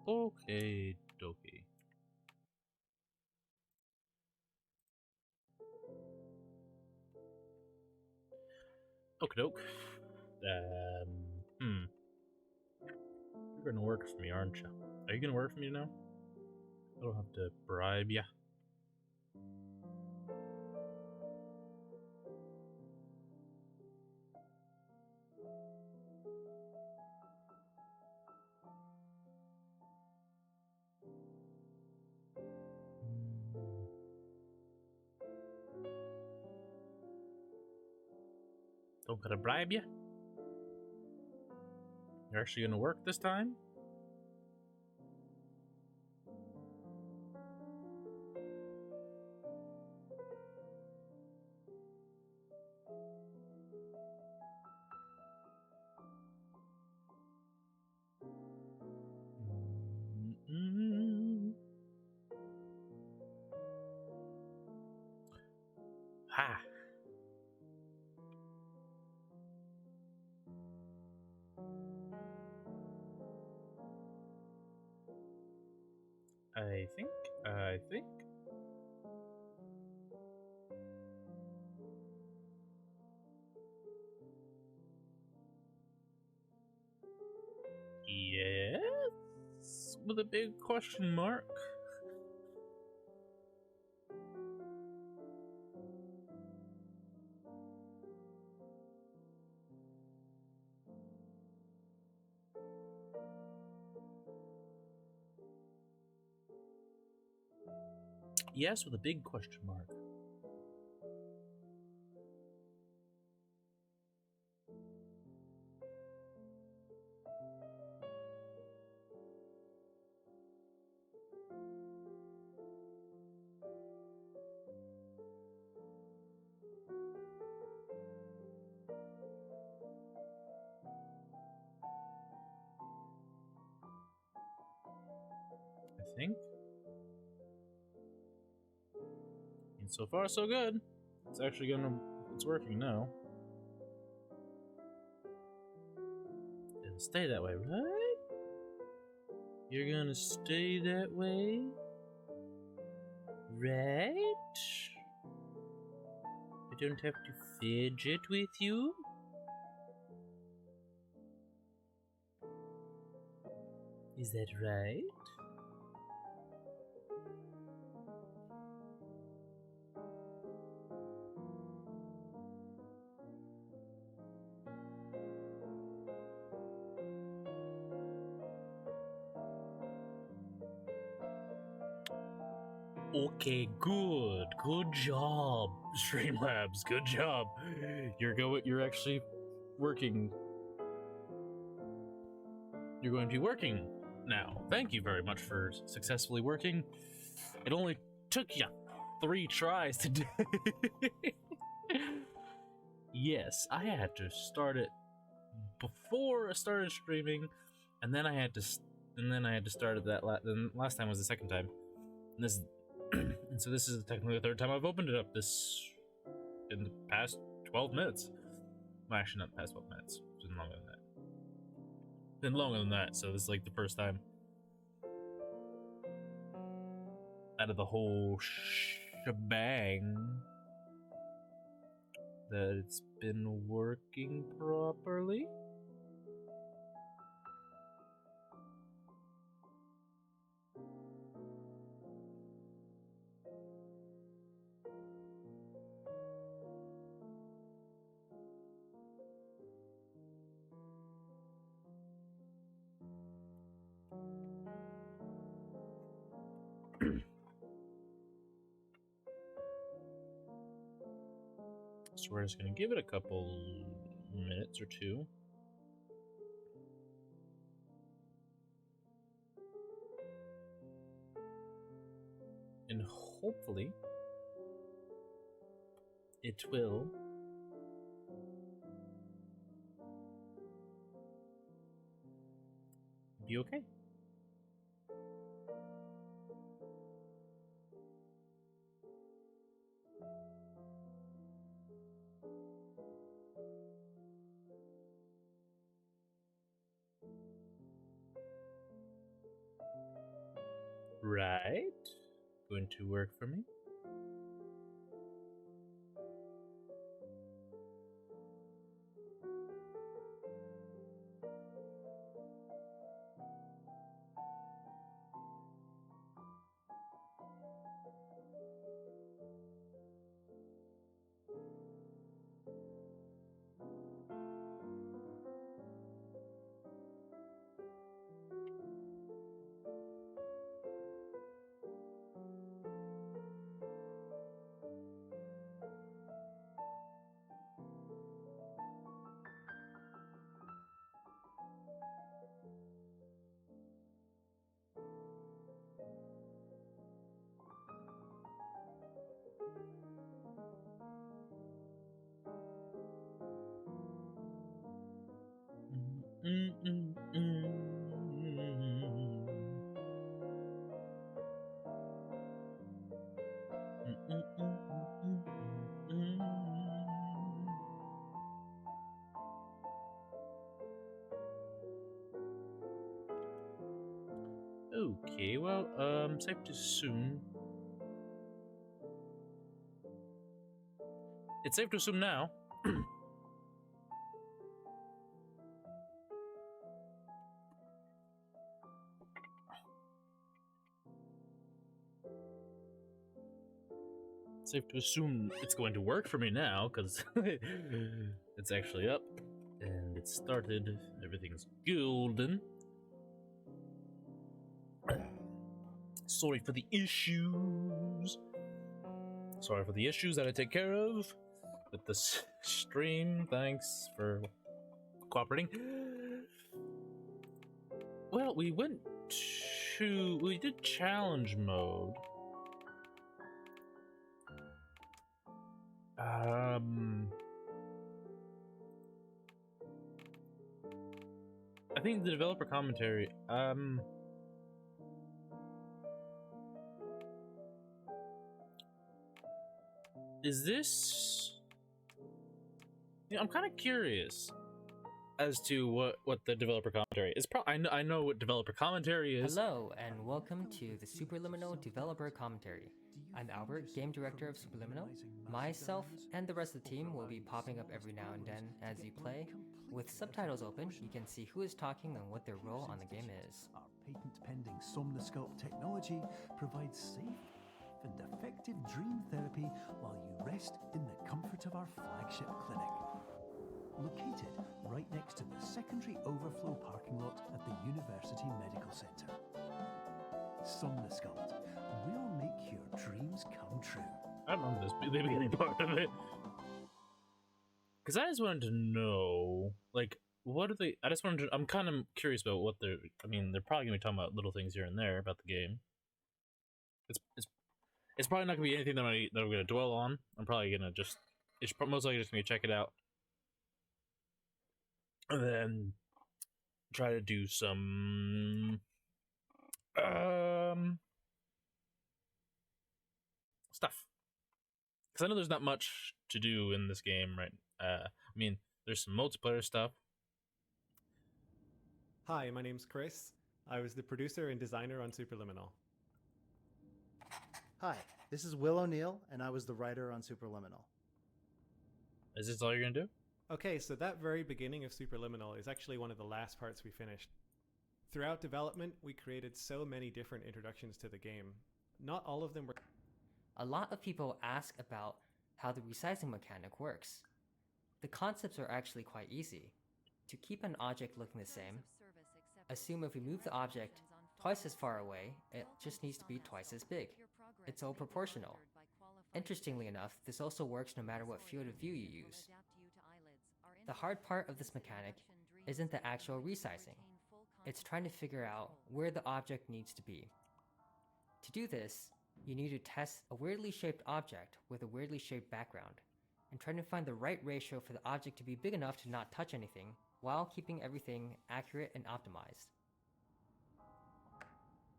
Okay, dokie. Okie doke. You're gonna work for me, aren't you? Are you gonna work for me now? I don't have to bribe ya. Don't gotta bribe ya? You're actually gonna work this time? Ha! I think. Yes? With a big question mark? Yes, with a big question mark. I think. And so far, so good. It's actually it's working now. It'll stay that way, right? You're gonna stay that way? Right? I don't have to fidget with you? Is that right? Okay, good. Good job, Streamlabs. Good job. You're actually working. You're going to be working now. Thank you very much for successfully working. It only took you 3 tries to do. Yes, I had to start it before I started streaming, and then I had to start it then last time was the second time. And this and so this is technically the 3rd time I've opened it up in the past 12 minutes. Well, actually not the past 12 minutes. It's been longer than that. Been longer than that, so this is like the first time out of the whole shebang that it's been working properly. So we're just gonna give it a couple minutes or two. And hopefully it will be okay. Right. Going to work for me. Okay, well, safe to assume. It's safe to assume now. Safe to assume it's going to work for me now, because it's actually up, and it started. Everything's golden. Sorry for the issues. Sorry for the issues that I take care of with this stream. Thanks for cooperating. Well, we did challenge mode. I think the developer commentary, is this... I'm kind of curious as to what the developer commentary is. I know what developer commentary is. Hello, and welcome to the Superliminal Developer Commentary. I'm Albert, Game Director of Superliminal. Myself and the rest of the team will be popping up every now and then as you play. With subtitles open, you can see who is talking and what their role on the game is. Our patent-pending Somnosculpt technology provides safe and effective dream therapy while you rest in the comfort of our flagship clinic. Located right next to the secondary overflow parking lot at the University Medical Centre. Somnosculpt, we'll make your dreams come true. I don't remember the beginning part of it. Because I just wanted to know, like, what are they... I'm kind of curious about what they're... I mean, they're probably going to be talking about little things here and there about the game. It's probably not going to be anything that I'm going to dwell on. I'm probably going to just... It's most likely just going to check it out. And then try to do some... stuff. Because I know there's not much to do in this game, right? I mean, there's some multiplayer stuff. Hi, my name's Chris. I was the producer and designer on Superliminal. Hi, this is Will O'Neill, and I was the writer on Superliminal. Is this all you're gonna do? Okay, so that very beginning of Superliminal is actually one of the last parts we finished. Throughout development, we created so many different introductions to the game. Not all of them were... A lot of people ask about how the resizing mechanic works. The concepts are actually quite easy. To keep an object looking the same, assume if we move the object twice as far away, it just needs to be twice as big. It's all proportional. Interestingly enough, this also works no matter what field of view you use. The hard part of this mechanic isn't the actual resizing. It's trying to figure out where the object needs to be. To do this, you need to test a weirdly shaped object with a weirdly shaped background, and trying to find the right ratio for the object to be big enough to not touch anything, while keeping everything accurate and optimized.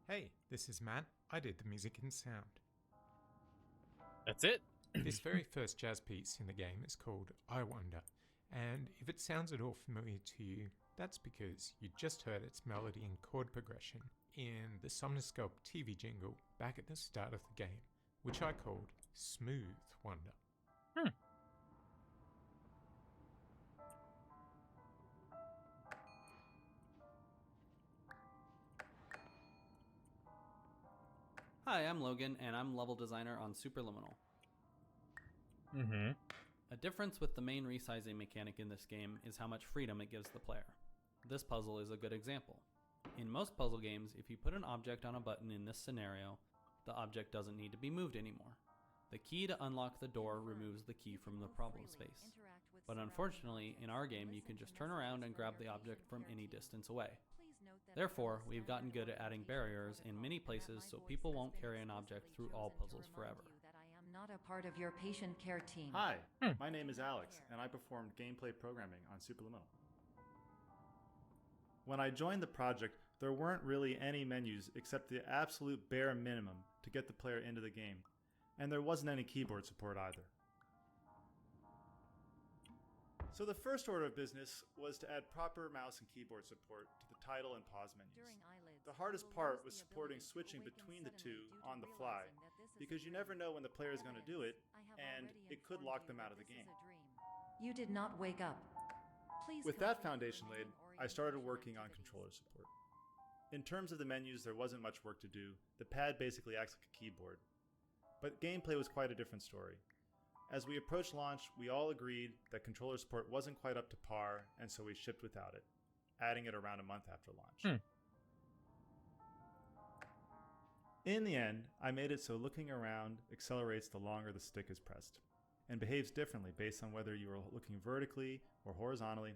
Hey, this is Matt. I did the music and sound. That's it? This very first jazz piece in the game is called I Wonder, and if it sounds at all familiar to you, that's because you just heard its melody and chord progression in the Somnoscope TV jingle back at the start of the game, which I called Smooth Wonder. Hi, I'm Logan, and I'm level designer on Superliminal. Mm-hmm. A difference with the main resizing mechanic in this game is how much freedom it gives the player. This puzzle is a good example. In most puzzle games, if you put an object on a button in this scenario, the object doesn't need to be moved anymore. The key to unlock the door removes the key from the problem space. But unfortunately, in our game, you can just turn around and grab the object from any distance away. Therefore, we've gotten good at adding barriers in many places so people won't carry an object through all puzzles forever. I am not a part of your patient care team. Hi, my name is Alex, and I performed gameplay programming on Superliminal. When I joined the project, there weren't really any menus except the absolute bare minimum to get the player into the game, and there wasn't any keyboard support either. So the first order of business was to add proper mouse and keyboard support to the title and pause menus. The hardest part was supporting switching between the two on the fly, because you never know when the player is going to do it, and it could lock them out of the game. You did not wake up. Please. With that foundation laid, I started working on controller support. In terms of the menus, there wasn't much work to do. The pad basically acts like a keyboard. But gameplay was quite a different story. As we approached launch, we all agreed that controller support wasn't quite up to par, and so we shipped without it, adding it around a month after launch. In the end, I made it so looking around accelerates the longer the stick is pressed, and behaves differently based on whether you are looking vertically or horizontally,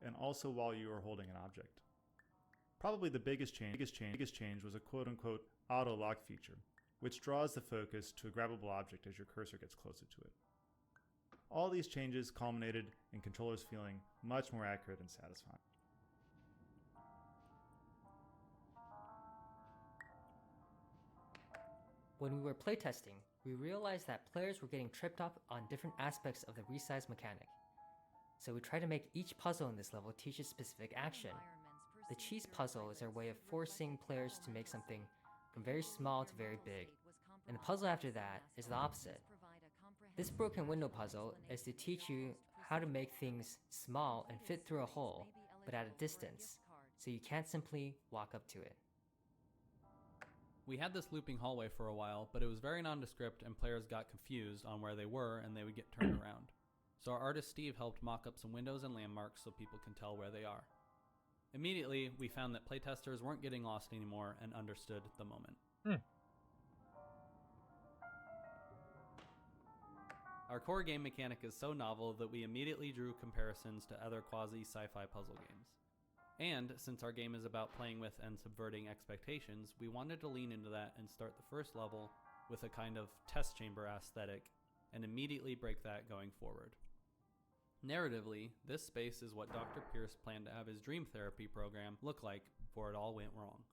and also while you are holding an object. Probably the biggest change was a quote-unquote auto-lock feature, which draws the focus to a grabbable object as your cursor gets closer to it. All these changes culminated in controllers feeling much more accurate and satisfying. When we were playtesting, we realized that players were getting tripped up on different aspects of the resize mechanic. So we tried to make each puzzle in this level teach a specific action. The cheese puzzle is our way of forcing players to make something from very small to very big, and the puzzle after that is the opposite. This broken window puzzle is to teach you how to make things small and fit through a hole, but at a distance, so you can't simply walk up to it. We had this looping hallway for a while, but it was very nondescript and players got confused on where they were and they would get turned around. So our artist Steve helped mock up some windows and landmarks so people can tell where they are. Immediately, we found that playtesters weren't getting lost anymore and understood the moment. Our core game mechanic is so novel that we immediately drew comparisons to other quasi-sci-fi puzzle games. And since our game is about playing with and subverting expectations, we wanted to lean into that and start the first level with a kind of test chamber aesthetic and immediately break that going forward. Narratively, this space is what Dr. Pierce planned to have his dream therapy program look like before it all went wrong.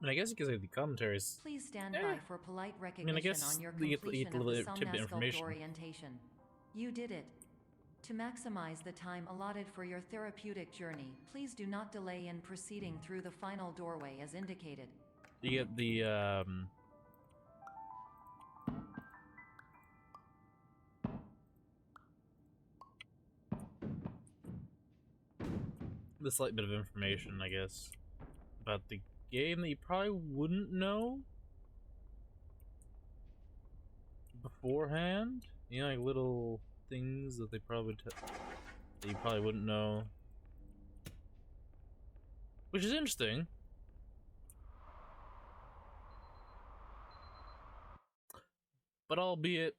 I mean, I guess you could say the commentaries. Please stand by for polite recognition I guess on your you get completion a of little the tidbit Somnoscope information. orientation. You did it. To maximize the time allotted for your therapeutic journey, please do not delay in proceeding through the final doorway as indicated. You get the slight bit of information, I guess, about the game that you probably wouldn't know beforehand. You know, like little things that they probably that you probably wouldn't know, which is interesting. But albeit,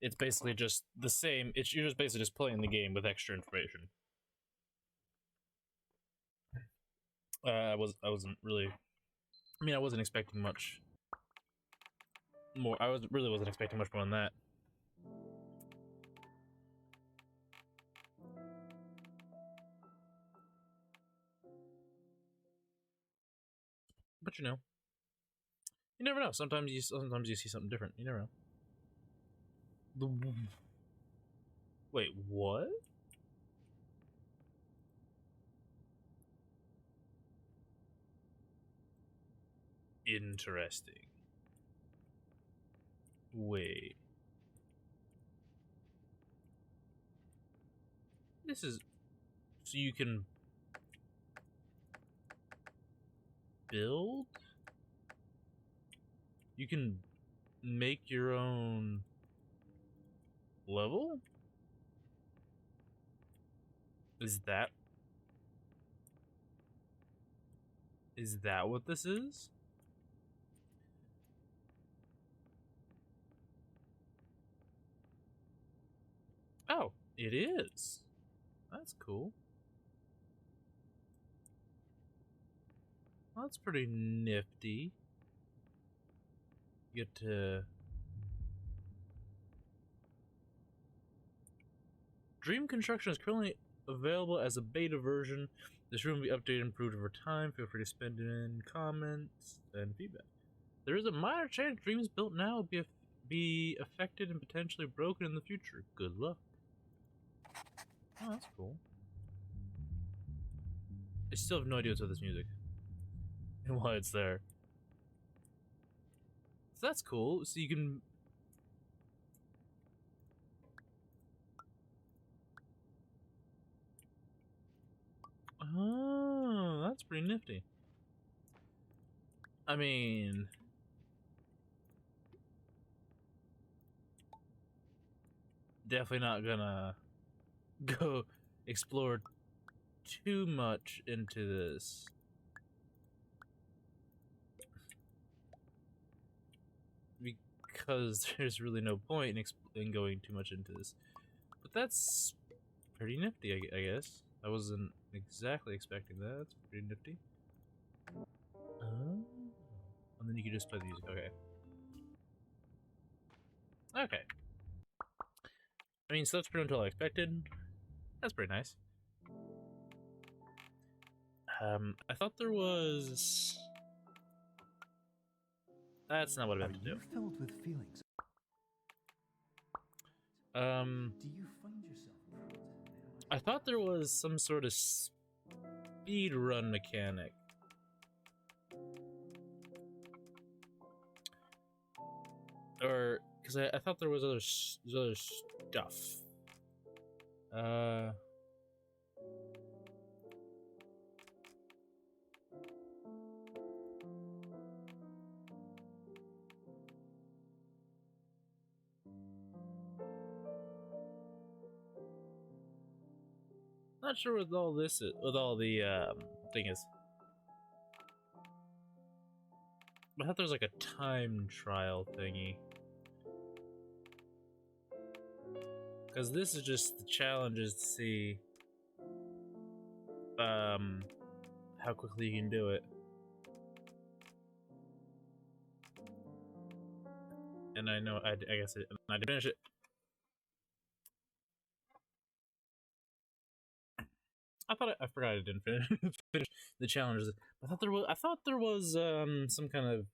it's basically just the same. You're just basically just playing the game with extra information. I wasn't really. I mean, I wasn't expecting much more. Really wasn't expecting much more than that. But you never know. Sometimes you see something different. You never know. Wait, what? Interesting. Wait. This is so you can build? You can make your own level? Is that what this is? Oh, it is. That's cool. Well, that's pretty nifty. You get to Dream Construction is currently available as a beta version. This room will be updated and improved over time. Feel free to spend in comments and feedback. There is a minor chance dreams built now will be affected and potentially broken in the future. Good luck. Oh, that's cool. I still have no idea what's with this music and why it's there. So that's cool. So you can... Oh, that's pretty nifty. I mean... Definitely not gonna go explore too much into this. Because there's really no point in going too much into this. But that's pretty nifty, I guess. I wasn't exactly expecting that. That's pretty nifty. Oh. And then you can just play the music. Okay. Okay. I mean, so that's pretty much all I expected. That's pretty nice. I thought there was... That's not what I meant to do. Are you filled with feelings? Do you find yourself? I thought there was some sort of speed run mechanic. Or, because I thought there was other stuff. Not sure what all this is, what all the thing is. I thought there was like a time trial thingy. Because this is just the challenges to see how quickly you can do it. And I know, I guess I did finish it. I forgot I didn't finish the challenges. I thought there was some kind of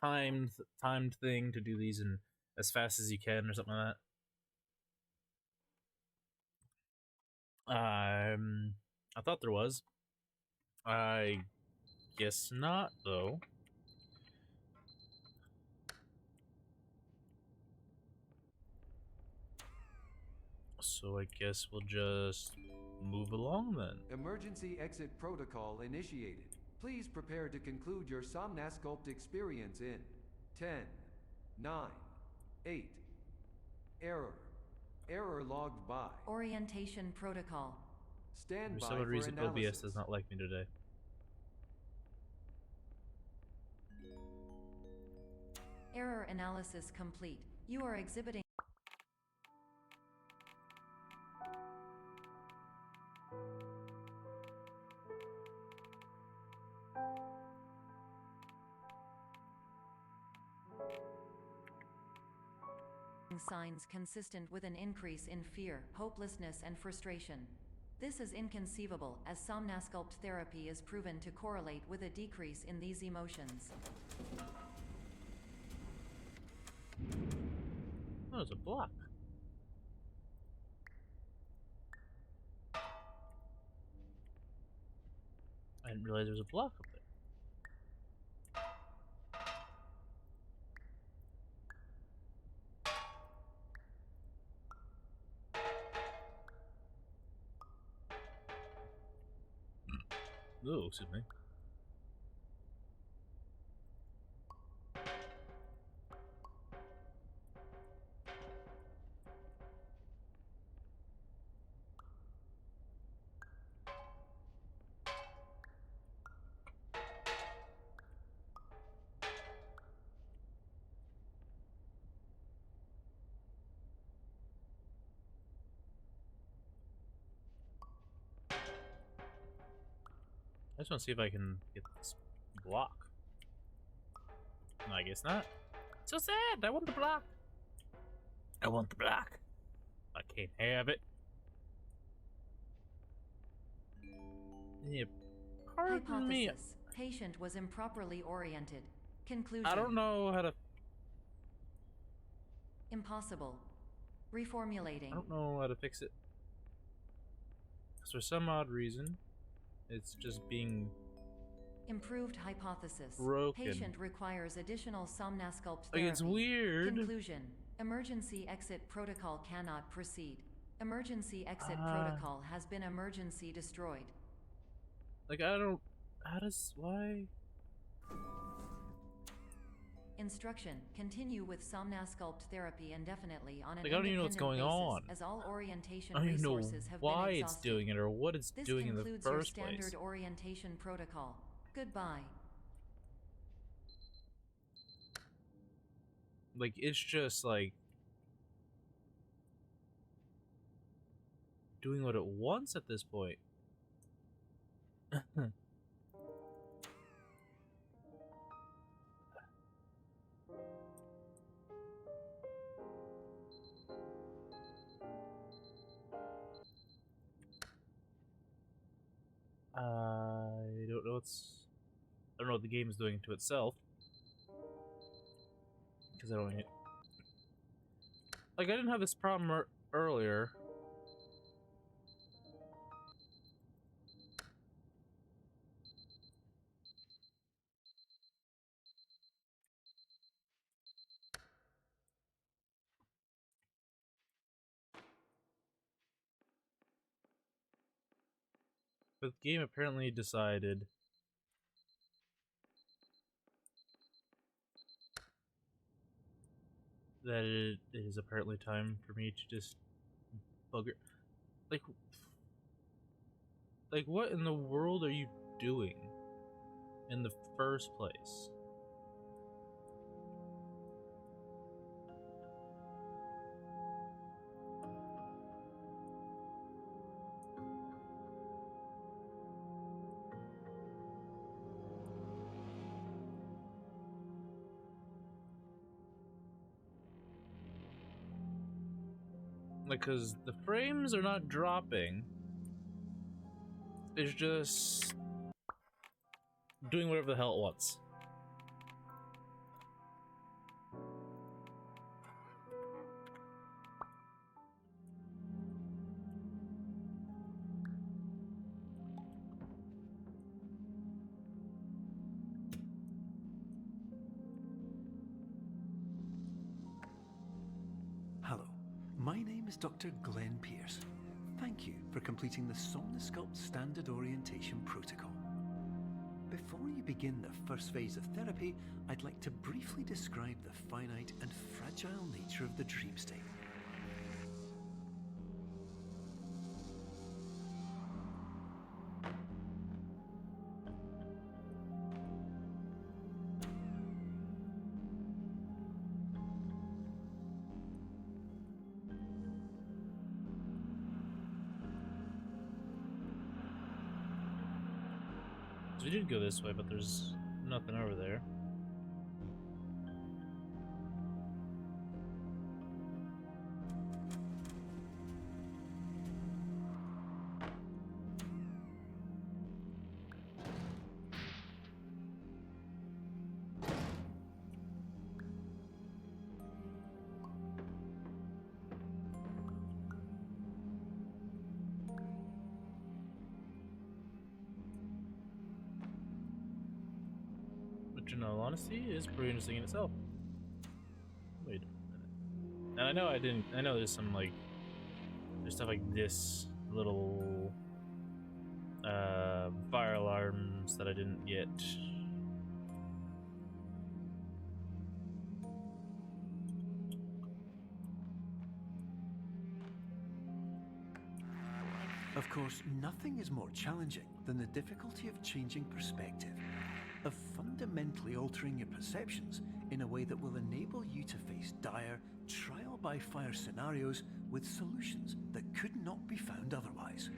timed thing to do these in as fast as you can or something like that. I thought there was. I guess not though. So I guess we'll just move along then. Emergency exit protocol initiated. Please prepare to conclude your Somnasculpt experience in 10, 9, 8. Error logged by. Orientation protocol. Stand For by some for reason, analysis. OBS does not like me today. Error analysis complete. You are exhibiting signs consistent with an increase in fear, hopelessness, and frustration. This is inconceivable, as somnasculpt therapy is proven to correlate with a decrease in these emotions. Oh, there's a block. I didn't realize there was a block up there. Oh, excuse me. I just want to see if I can get this block. No, I guess not. So sad! I want the block! I want the block! I can't have it. Yeah, pardon me. Hypothesis. Patient was improperly oriented. Conclusion. I don't know how to... Impossible. Reformulating. I don't know how to fix it. 'Cause for some odd reason, it's just being Improved hypothesis. broken. Patient requires additional somnasculpt Like, therapy. it's weird. Conclusion. Emergency exit protocol cannot proceed. Emergency exit protocol has been emergency destroyed. Like, I don't... How does... Why? Instruction. Continue with somnasculpt therapy indefinitely on an Like, I don't even know what's going independent on. basis, as all orientation I don't even know resources have why been it's exhausted. doing it or what it's This doing in the concludes your first standard place. orientation protocol. Goodbye. Like, it's just, like... doing what it wants at this point. I don't know I don't know what the game is doing to itself. Because I don't... Like, I didn't have this problem earlier. But the game apparently decided that it is apparently time for me to just bugger. Like what in the world are you doing in the first place? Like, cause the frames are not dropping. It's just doing whatever the hell it wants. Hello, my name is Dr. Glenn Pierce. Thank you for completing the Somnosculpt Standard Orientation Protocol. Before you begin the first phase of therapy, I'd like to briefly describe the finite and fragile nature of the dream state. So we did go this way, but there's nothing over there. which in all honesty is pretty interesting in itself. Wait a minute. And I know I know there's some like, there's stuff like this little fire alarms that I didn't get. Of course, nothing is more challenging than the difficulty of changing perspective, of fundamentally altering your perceptions in a way that will enable you to face dire, trial-by-fire scenarios with solutions that could not be found otherwise.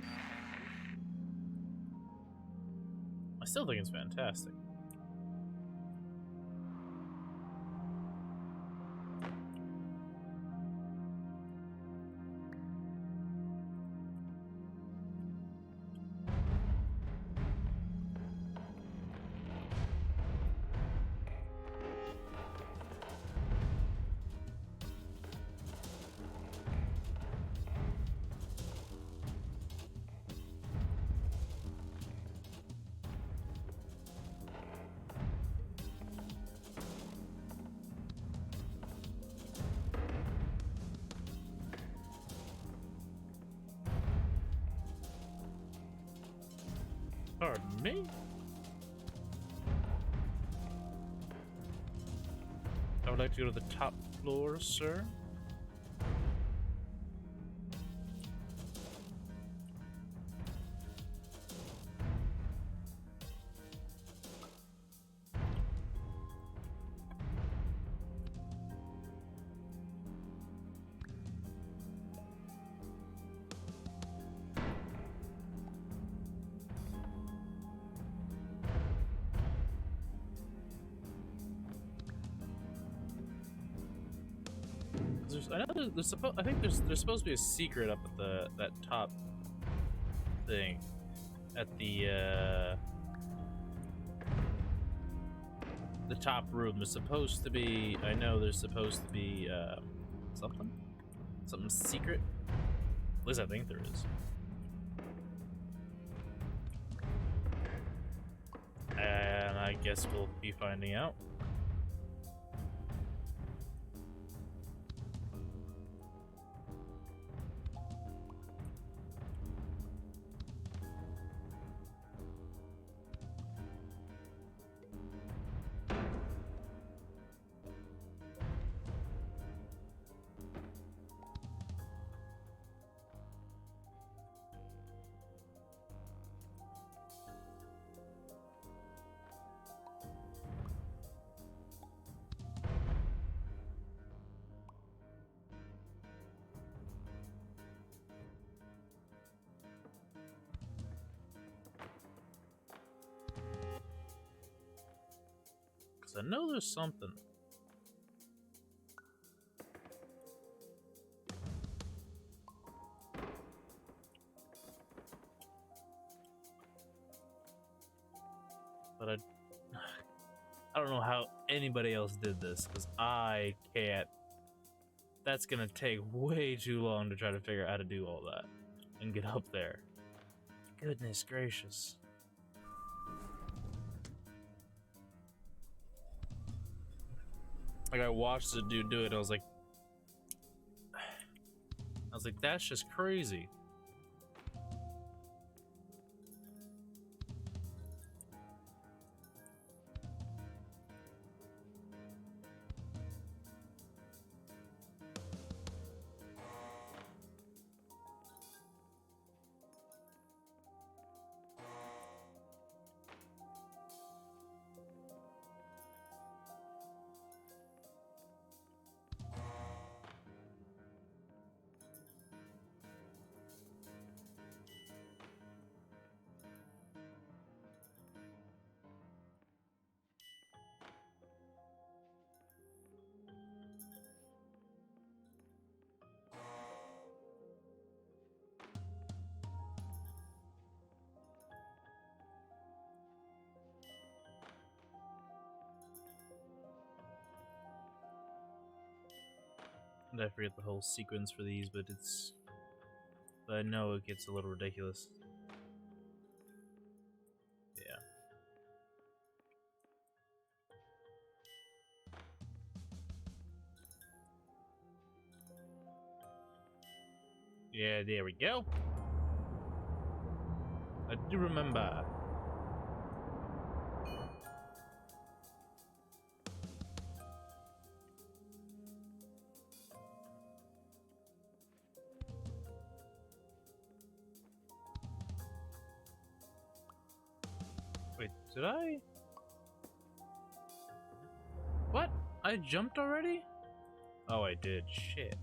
I still think it's fantastic. Pardon me? I would like to go to the top floor, sir. I know I think there's supposed to be a secret up at that top thing, at the top room. There's supposed to be. I know there's supposed to be something secret. At least I think there is. And I guess we'll be finding out. I know there's something. But I don't know how anybody else did this, because I can't. That's gonna take way too long to try to figure out how to do all that and get up there. Goodness gracious. Like, I watched the dude do it, I was like, that's just crazy. And I forget the whole sequence for these, but I know it gets a little ridiculous. Yeah. Yeah, there we go. I do remember. Wait, did I? What? I jumped already? Oh, I did. Shit.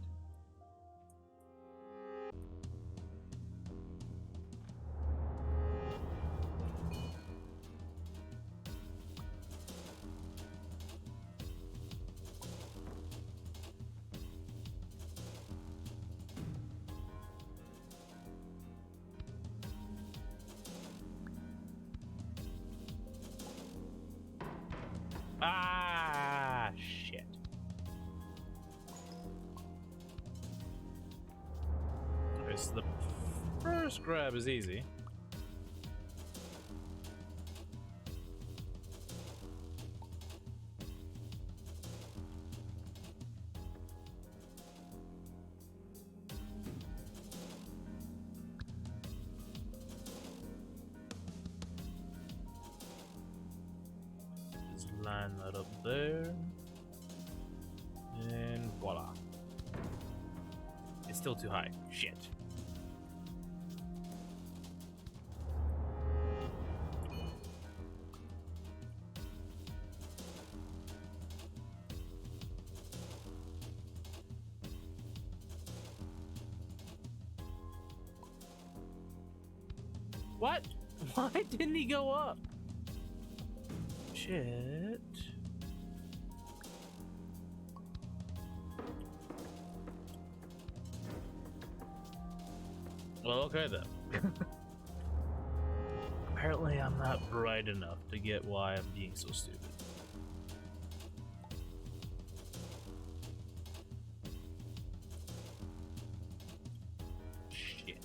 Ah, shit. Okay, so the first grab is easy. Just line that up there. And voila. It's still too high. Shit. What? Why didn't he go up? Shit. Well, okay then. Apparently I'm not bright enough to get why I'm being so stupid. Shit.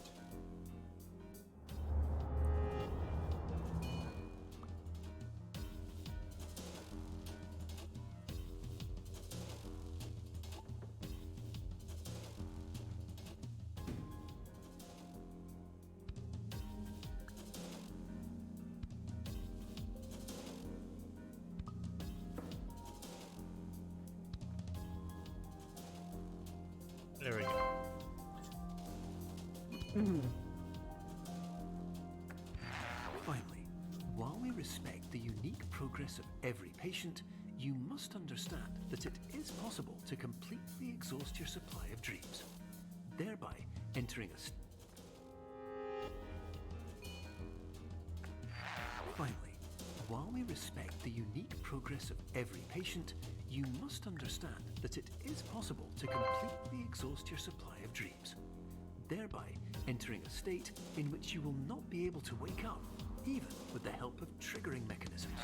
There we go. Finally, while we respect the unique progress of every patient, you must understand that it is possible to completely exhaust your supply of dreams, thereby entering a Finally, while we respect the unique progress of every patient, you must understand that it is possible to completely exhaust your supply of dreams, thereby entering a state in which you will not be able to wake up, even with the help of triggering mechanisms.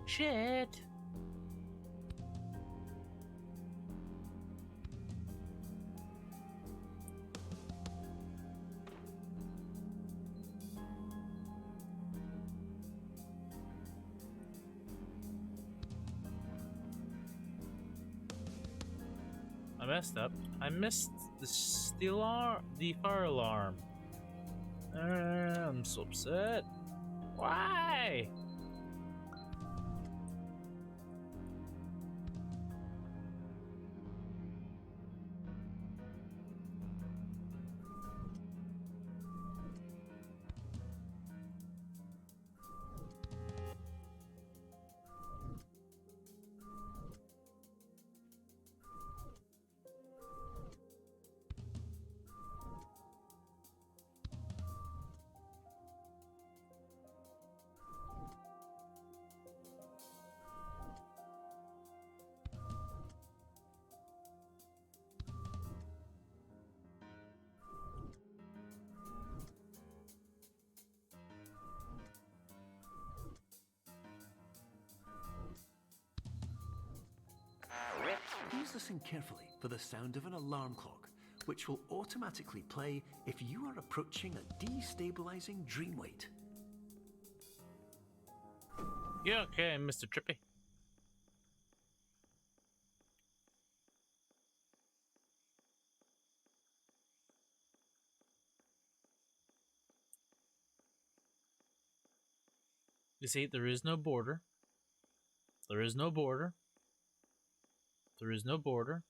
Shit. I messed up. I missed the fire alarm. I'm so upset. Why? listen carefully for the sound of an alarm clock, which will automatically play if you are approaching a destabilizing dream weight. Yeah, okay, Mr. Trippy. You see, there is no border. There is no border. There is no border.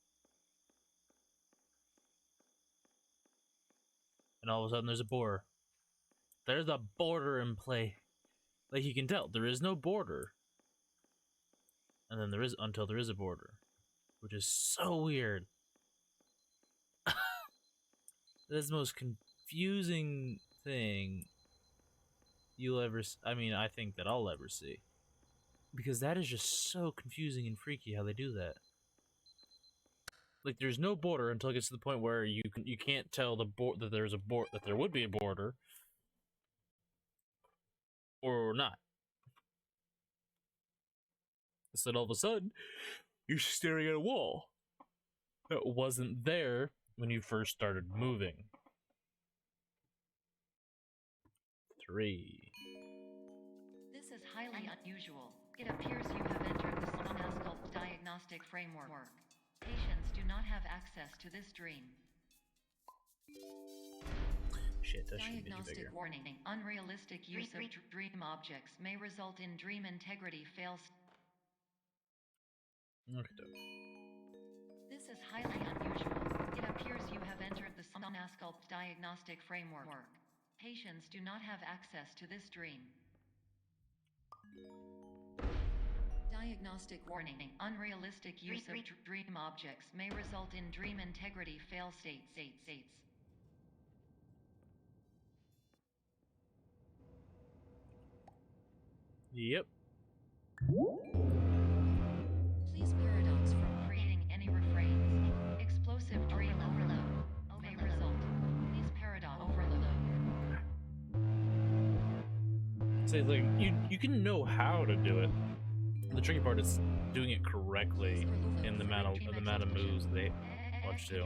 And all of a sudden there's a border. There's a border in play. Like you can tell, there is no border. And then there is until there is a border. Which is so weird. That is the most confusing thing you'll ever I think that I'll ever see. Because that is just so confusing and freaky how they do that. Like there's no border until it gets to the point where you can't tell that there's a that there would be a border or not. So then all of a sudden you're staring at a wall that wasn't there when you first started moving. 3. This is highly unusual. It appears you have entered the Somnasculpt diagnostic framework. Patients do not have access to this dream. Shit, that should be Diagnostic bigger. warning. Unrealistic use of dream objects may result in dream integrity fails. Okay. This is highly unusual. It appears you have entered the Somnasculpt diagnostic framework. Patients do not have access to this dream. Diagnostic warning. Unrealistic use of dream objects may result in dream integrity fail states. Yep. Please paradox from creating any refrains. Explosive dream overload may result. Please paradox overload. So like you can know how to do it. The tricky part is doing it correctly in the amount of moves they want you to.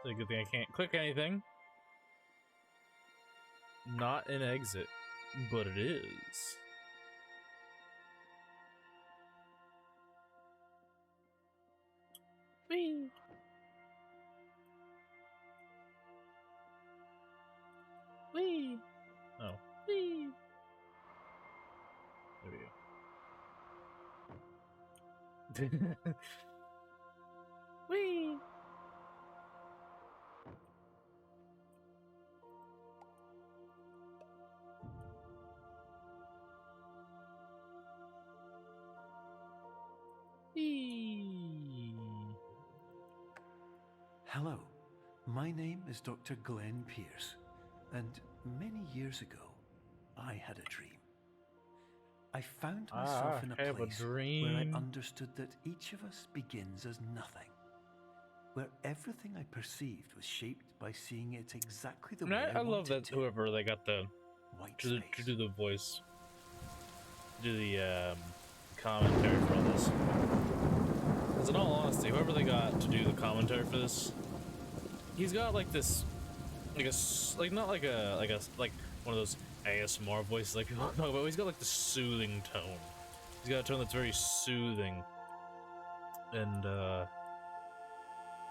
It's a good thing I can't click anything. Not an exit, but it is. Whee! Whee! Oh. Whee! There we go. Whee! Hello, my name is Dr. Glenn Pierce, and many years ago, I had a dream. I found myself in a place where I understood that each of us begins as nothing, where everything I perceived was shaped by seeing it exactly the way I love that to. whoever they got the to do the voice, do the commentary for this. Because in all honesty, whoever they got to do the commentary for this, he's got like this, like not like one of those ASMR voices like people talk about. He's got like the soothing tone. He's got a tone that's very soothing, and at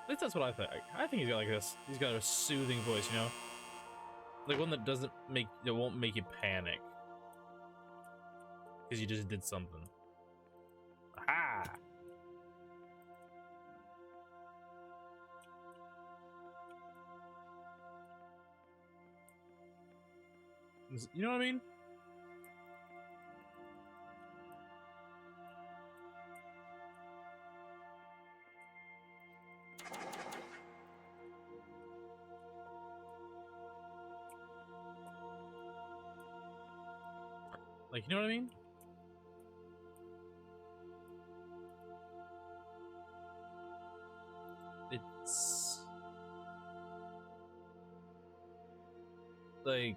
least that's what I think. I think he's got like this. He's got a soothing voice, you know, like one that won't make you panic because you just did something. Aha! You know what I mean? Like, you know what I mean? It's like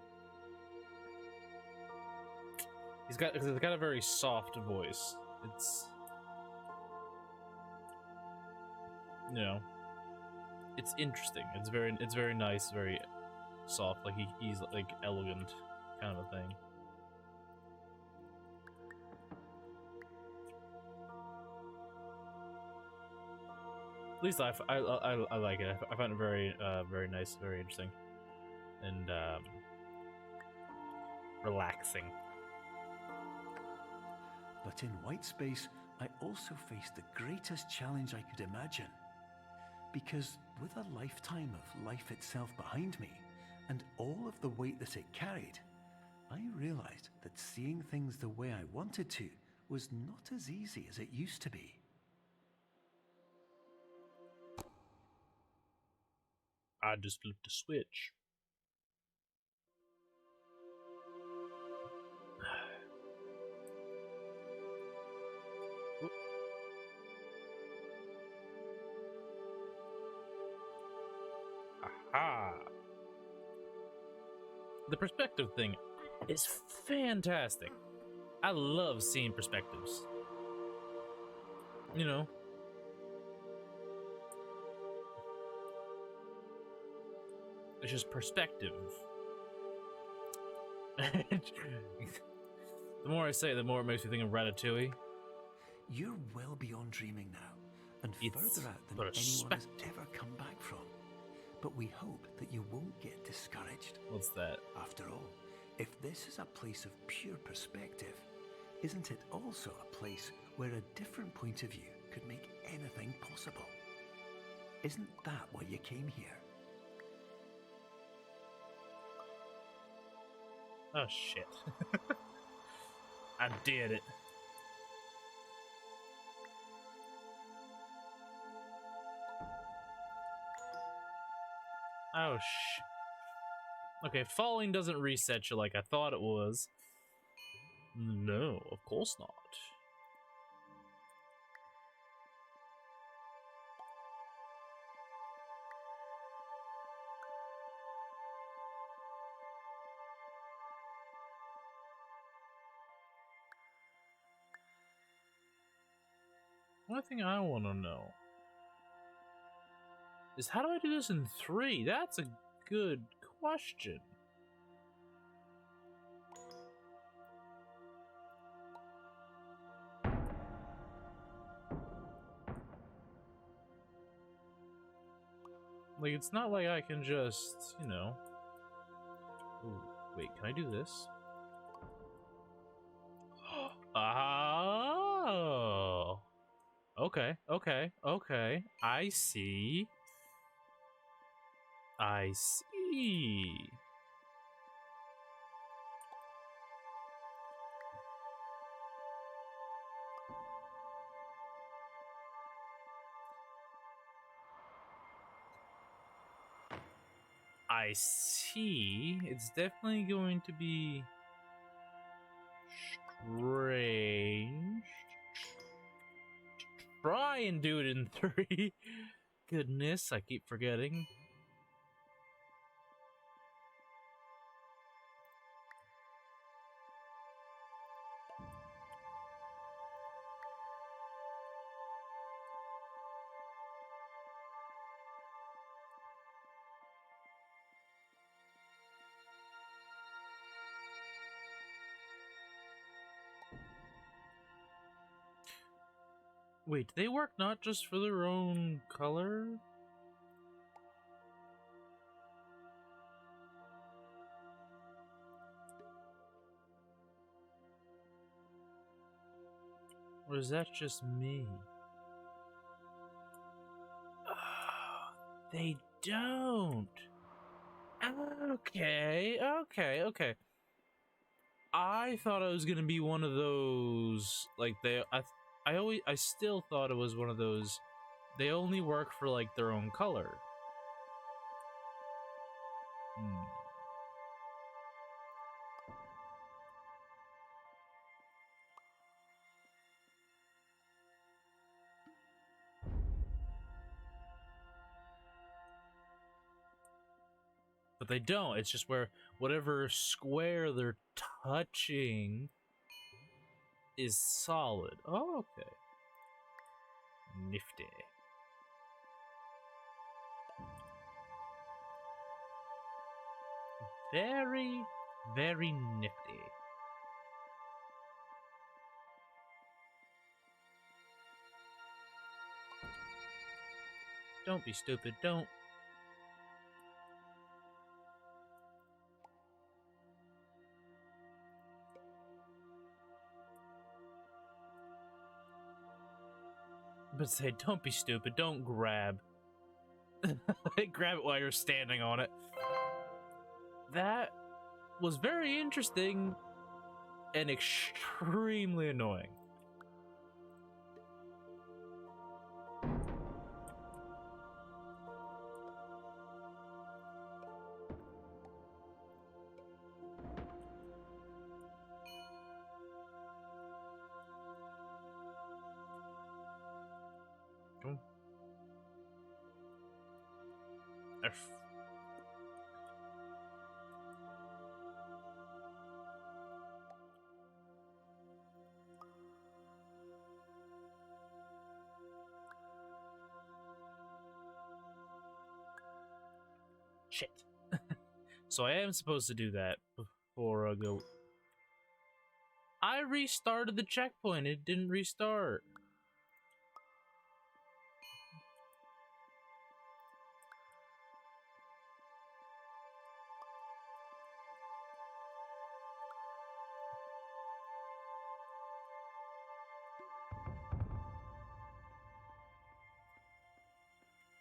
he's got a very soft voice. It's, you know, it's interesting. It's very nice, very soft. Like he's like elegant kind of a thing. At least I like it. I find it very very nice, very interesting, and relaxing. But in white space, I also faced the greatest challenge I could imagine. Because with a lifetime of life itself behind me, and all of the weight that it carried, I realized that seeing things the way I wanted to was not as easy as it used to be. I just flipped a switch. Aha! The perspective thing is fantastic. I love seeing perspectives. You know, it's just perspective. The more I say, the more it makes me think of Ratatouille. You're well beyond dreaming now, and It's further out than anyone has perspective. ever come back from. But we hope that you won't get discouraged. What's that? After all, if this is a place of pure perspective, isn't it also a place where a different point of view could make anything possible? Isn't that why you came here? Oh shit. I did it. Oh okay, falling doesn't reset you like I thought it was. No, of course not. One thing I want to know is, how do I do this in 3? That's a good question. Like, it's not like I can just, you know... Ooh, wait, can I do this? Oh! Okay, okay, okay. I see. I see. I see. It's definitely going to be strange. Try and do it in 3. Goodness, I keep forgetting. Wait, do they work not just for their own color? Or is that just me? Oh, they don't. Okay, okay, okay. I thought it was gonna be one of those, like, I still thought it was one of those, they only work for, like, their own color. But they don't. It's just where whatever square they're touching is solid. Oh, okay. Nifty. Very, very nifty. Don't be stupid. Don't. But say, don't be stupid. Don't grab. Grab it while you're standing on it. That was very interesting and extremely annoying. Shit. So I am supposed to do that before I go. I restarted the checkpoint. It didn't restart.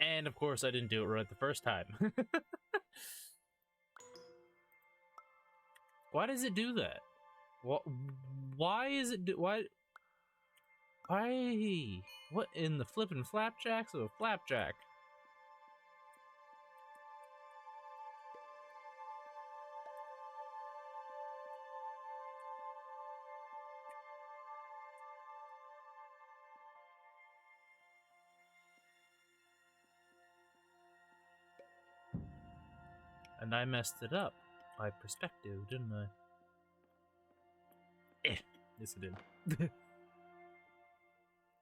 And of course, I didn't do it right the first time. Why does it do that? What? Why is it do? Why? Why? What in the flippin' flapjacks of a flapjack? And I messed it up by perspective, didn't I? Yes, it did.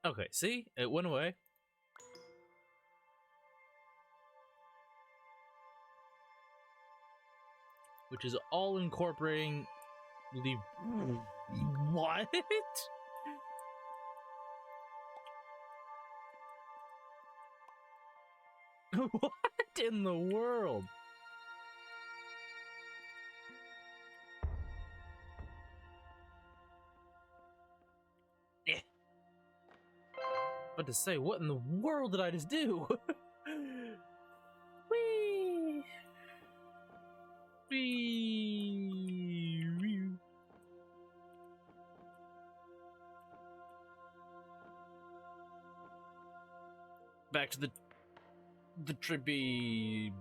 Okay, see? It went away. Which is all incorporating the... What? What in the world? But to say, what in the world did I just do? Whee! Whee! Back to the trippy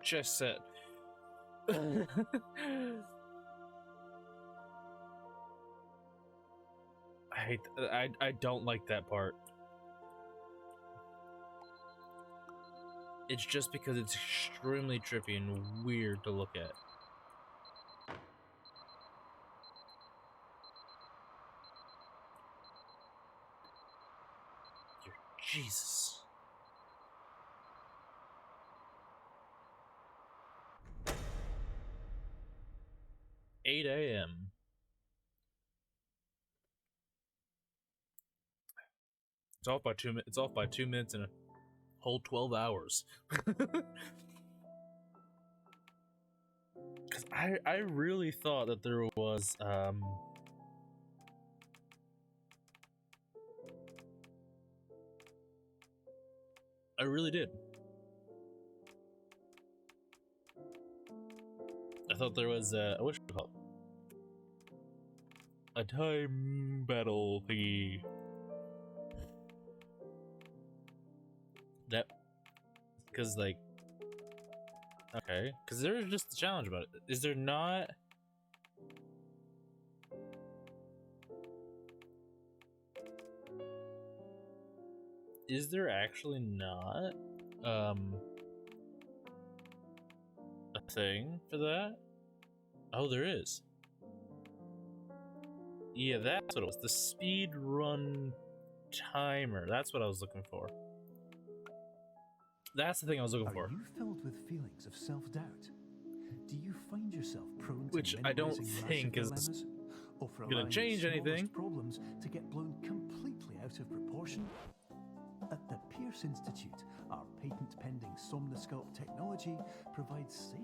chess set. I don't like that part. It's just because it's extremely trippy and weird to look at. Jesus. $8 a.m. It's off by 2 minutes. It's off by 2 minutes and a whole 12 hours. Because I really thought that there was I really did. I thought there was what's it called? A time battle thingy. That, because like, okay, because there's just a challenge about it. Is there not? Is there actually not? thing for that? Oh, there is. Yeah, that's what it was. The speed run timer. That's what I was looking for. That's the thing I was looking for. Are you filled with feelings of self-doubt? Do you find yourself prone Which to I don't minimizing think massive is dilemmas, or for gonna allowing the change smallest anything. problems to get blown completely out of proportion? At the Pierce Institute, our patent-pending Somnosculpt technology provides safe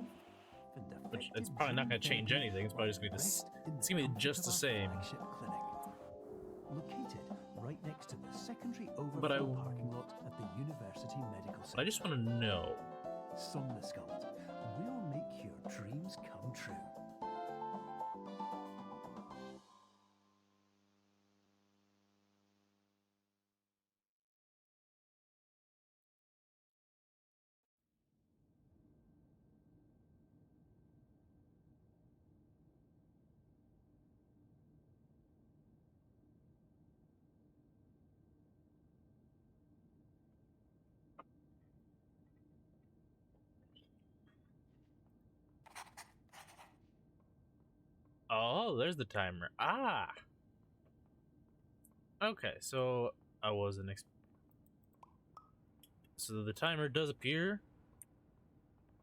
and effective Which it's probably not going to change therapy anything. It's probably just going to be rest in it's the going to be comfort just of the our same. flagship clinic. Located right next to the secondary But overflow parking lot at the University Medical Center. I just want to know. Somnosculpt will make your dreams come true. Oh, there's the timer. Ah. Okay, so I wasn't. So the timer does appear,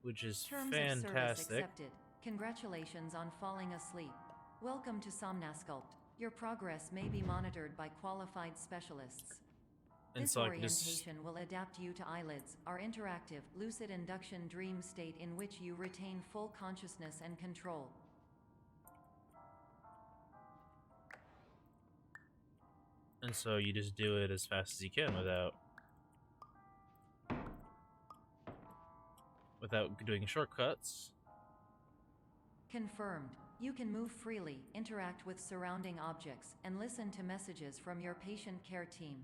which is Terms of service fantastic. accepted. Congratulations on falling asleep. Welcome to Somnosculpt. Your progress may be monitored by qualified specialists. And This so I can just orientation will adapt you to eyelids, our interactive, lucid induction dream state in which you retain full consciousness and control. And so you just do it as fast as you can without doing shortcuts. Confirmed. You can move freely, interact with surrounding objects, and listen to messages from your patient care team.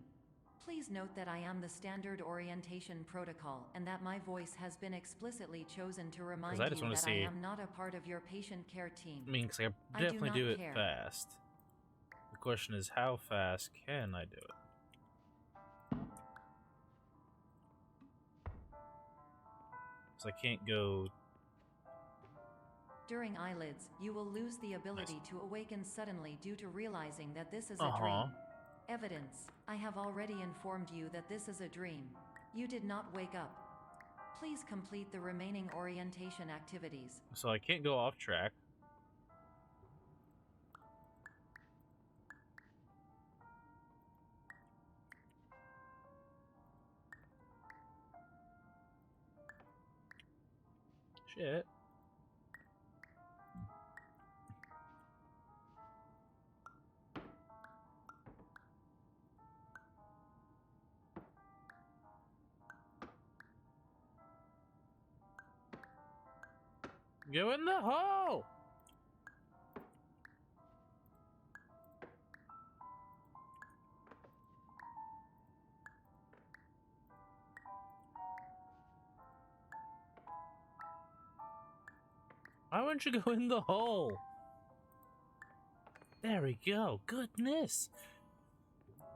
Please note that I am the standard orientation protocol and that my voice has been explicitly chosen to remind I you just that wanna I see- am not a part of your patient care team. I mean, 'cause I I do definitely not do it care. fast. The question is, how fast can I do it? So I can't go. During eyelids, you will lose the ability to awaken suddenly due to realizing that this is a Uh-huh. dream. Evidence. I have already informed you that this is a dream. You did not wake up. Please complete the remaining orientation activities. So I can't go off track. Shit. Go in the hole! Why wouldn't you go in the hole? There we go. Goodness.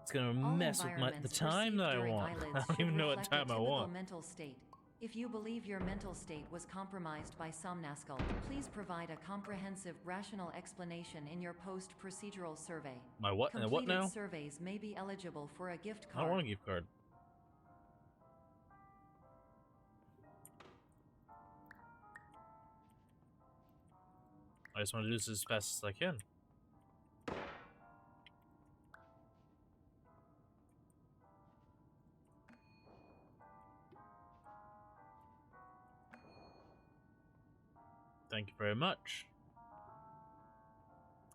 It's gonna All mess with the environments time perceived that I during want. eyelids I don't should even know what reflect a time I typical want. mental state. If you believe your mental state was compromised by Somnosculpt, please provide a comprehensive, rational explanation in your post-procedural survey. My what? And what Completed now? surveys may be eligible for a gift I don't card. want a gift card. I just want to do this as fast as I can. Thank you very much.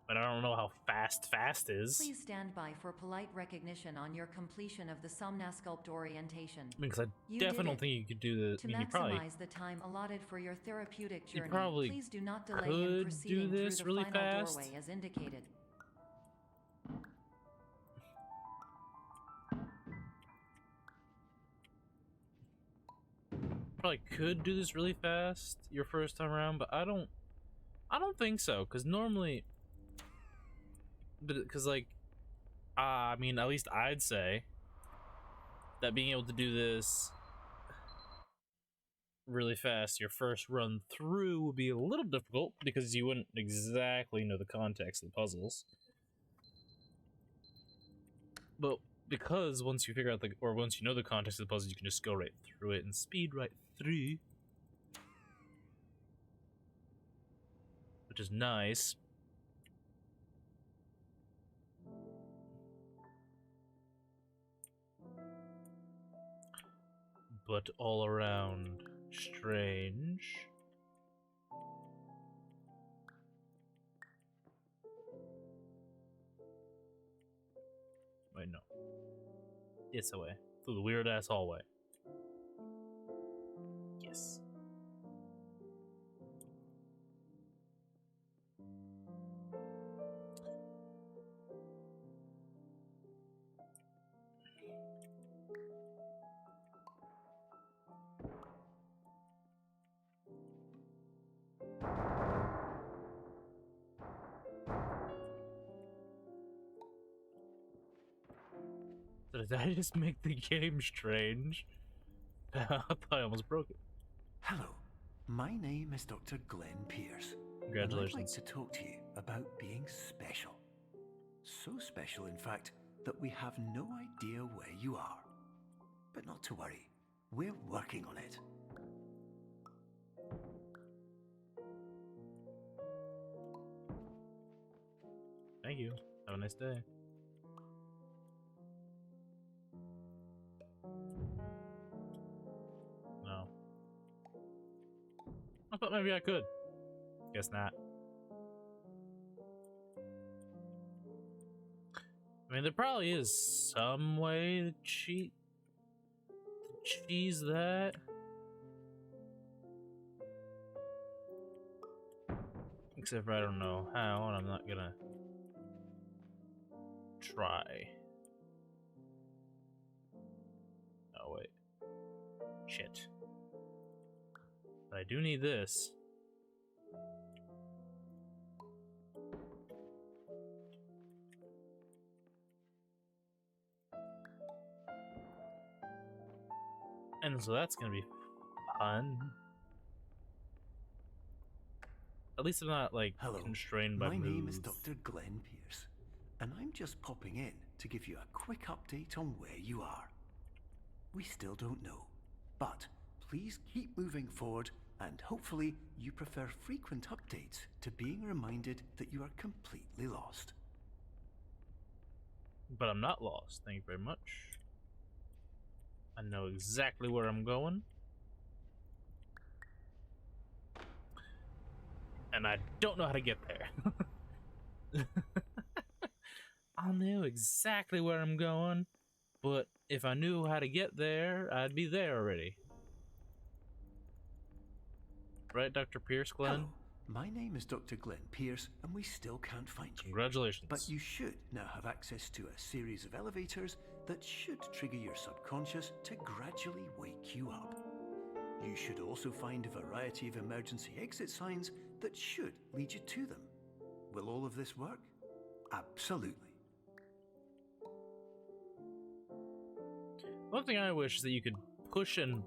But I don't know how fast is. Please stand by for polite recognition on your completion of the Somnosculpt orientation. I mean, because I You definitely did don't it. think you could do the. To I mean, you probably maximize the time allotted for your therapeutic journey, probably please do not delay could in do proceeding this through the really final fast. doorway as indicated. probably could do this really fast your first time around, but I don't think so, because normally, because like, I mean, at least I'd say that being able to do this really fast, your first run through would be a little difficult because you wouldn't exactly know the context of the puzzles. But because once you figure out once you know the context of the puzzles, you can just go right through it and speed right through. Which is nice. But all around strange. Wait, no. It's a way. Through the weird ass hallway. Yes. Did I just make the game strange? I thought I almost broke it. Hello, my name is Dr. Glenn Pierce. Congratulations. And I'd like to talk to you about being special. So special, in fact, that we have no idea where you are. But not to worry, we're working on it. Thank you. Have a nice day. No. I thought maybe I could. Guess not. I mean, there probably is some way to cheese that. Except for I don't know how, and I'm not gonna try. Oh, wait. Shit. But I do need this. And so that's gonna be fun. At least I'm not, like, Hello, constrained by my moves. name is Dr. Glenn Pierce, and I'm just popping in to give you a quick update on where you are. We still don't know, but please keep moving forward, and hopefully you prefer frequent updates to being reminded that you are completely lost. But I'm not lost, thank you very much. I know exactly where I'm going. And I don't know how to get there. I know exactly where I'm going, but if I knew how to get there, I'd be there already. Right, Dr. Pierce, Glenn? Hello, my name is Dr. Glenn Pierce, and we still can't find you. Congratulations. But you should now have access to a series of elevators that should trigger your subconscious to gradually wake you up. You should also find a variety of emergency exit signs that should lead you to them. Will all of this work? Absolutely. One thing I wish is that you could push and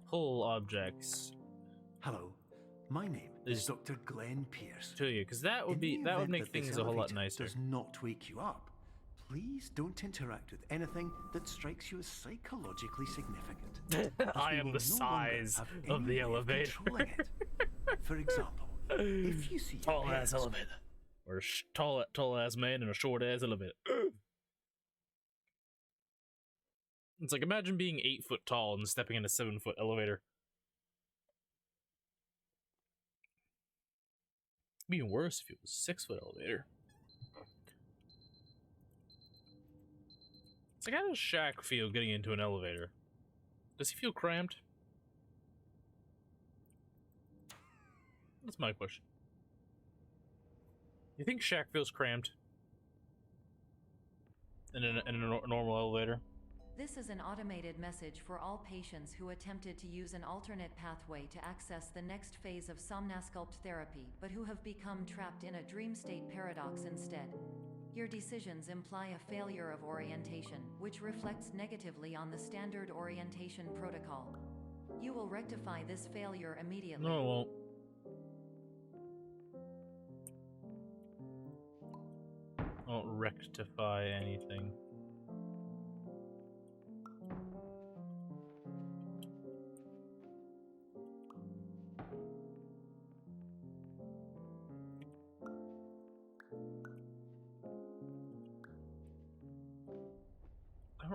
pull objects. Hello, my name is Dr. Glenn Pierce. To you, because that would make things a whole lot nicer. Does not wake you up. Please don't interact with anything that strikes you as psychologically significant. I am the size of the elevator. For example, if you see tall ass elevator, or tall ass man in a short ass elevator. It's like, imagine being 8 foot tall and stepping in a 7 foot elevator. It'd be even worse if it was a 6 foot elevator. It's like, how does Shaq feel getting into an elevator? Does he feel cramped? That's my question. You think Shaq feels cramped in a normal elevator? This is an automated message for all patients who attempted to use an alternate pathway to access the next phase of Somnasculpt therapy, but who have become trapped in a dream state paradox instead. Your decisions imply a failure of orientation, which reflects negatively on the standard orientation protocol. You will rectify this failure immediately. No, it won't. I won't rectify anything.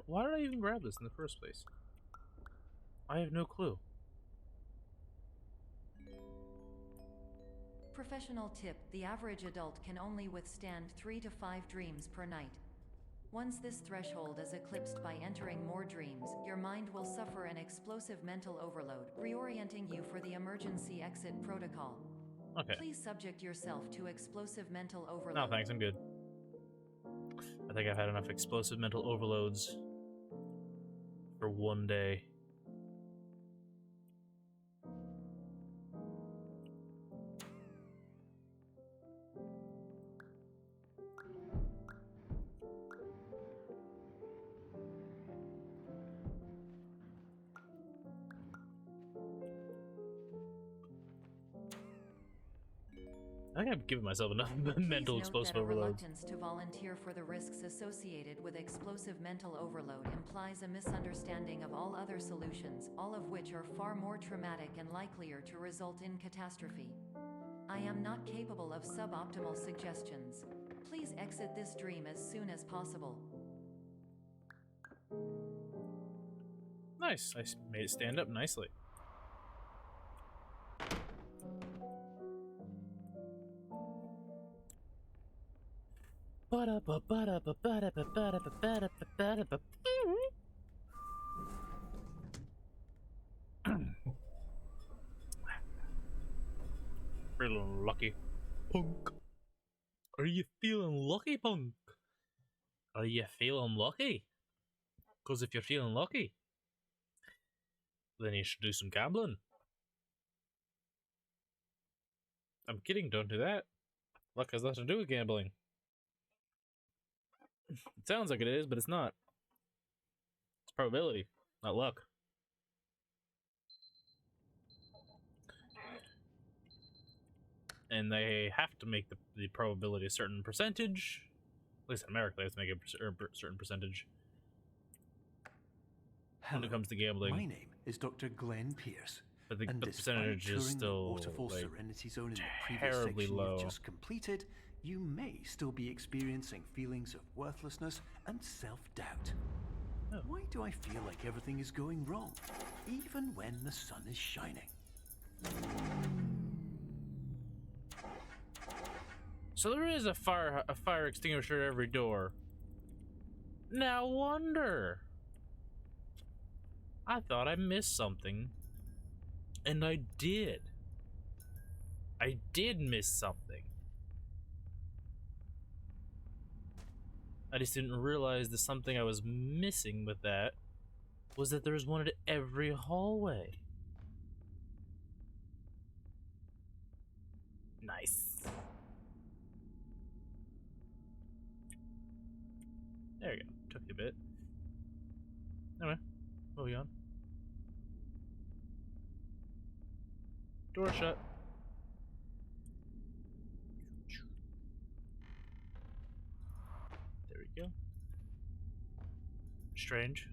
Why did I even grab this in the first place? I have no clue. Professional tip: the average adult can only withstand 3 to 5 dreams per night. Once this threshold is eclipsed by entering more dreams, your mind will suffer an explosive mental overload, reorienting you for the emergency exit protocol. Okay. Please subject yourself to explosive mental overload. No, thanks, I'm good. I think I've had enough explosive mental overloads for one day. I think I've given myself enough mental Please explosive note that a overloads. reluctance to volunteer for the risks associated with explosive mental overload implies a misunderstanding of all other solutions, all of which are far more traumatic and likelier to result in catastrophe. I am not capable of suboptimal suggestions. Please exit this dream as soon as possible. Nice, I made it stand up nicely. Feeling lucky, punk. Are you feeling lucky, punk? Are you feeling lucky? Because if you're feeling lucky, then you should do some gambling. I'm kidding, don't do that. Luck has nothing to do with gambling. It sounds like it is, but it's not. It's probability, not luck. And they have to make the probability a certain percentage. At least in America, they have to make a certain percentage when it comes to gambling. My name is Dr. Glenn Pierce. But the and percentage despite is touring still the Waterfall like, Serenity Zone in the previous terribly section low. you've just completed, you may still be experiencing feelings of worthlessness and self-doubt. Oh. Why do I feel like everything is going wrong, even when the sun is shining? So there is a fire extinguisher at every door. No wonder. I thought I missed something. And I did. I did miss something. I just didn't realize that something I was missing with that was that there was one at every hallway. Nice. There we go. Took you a bit. Anyway, moving on. Door shut. There we go. Strange.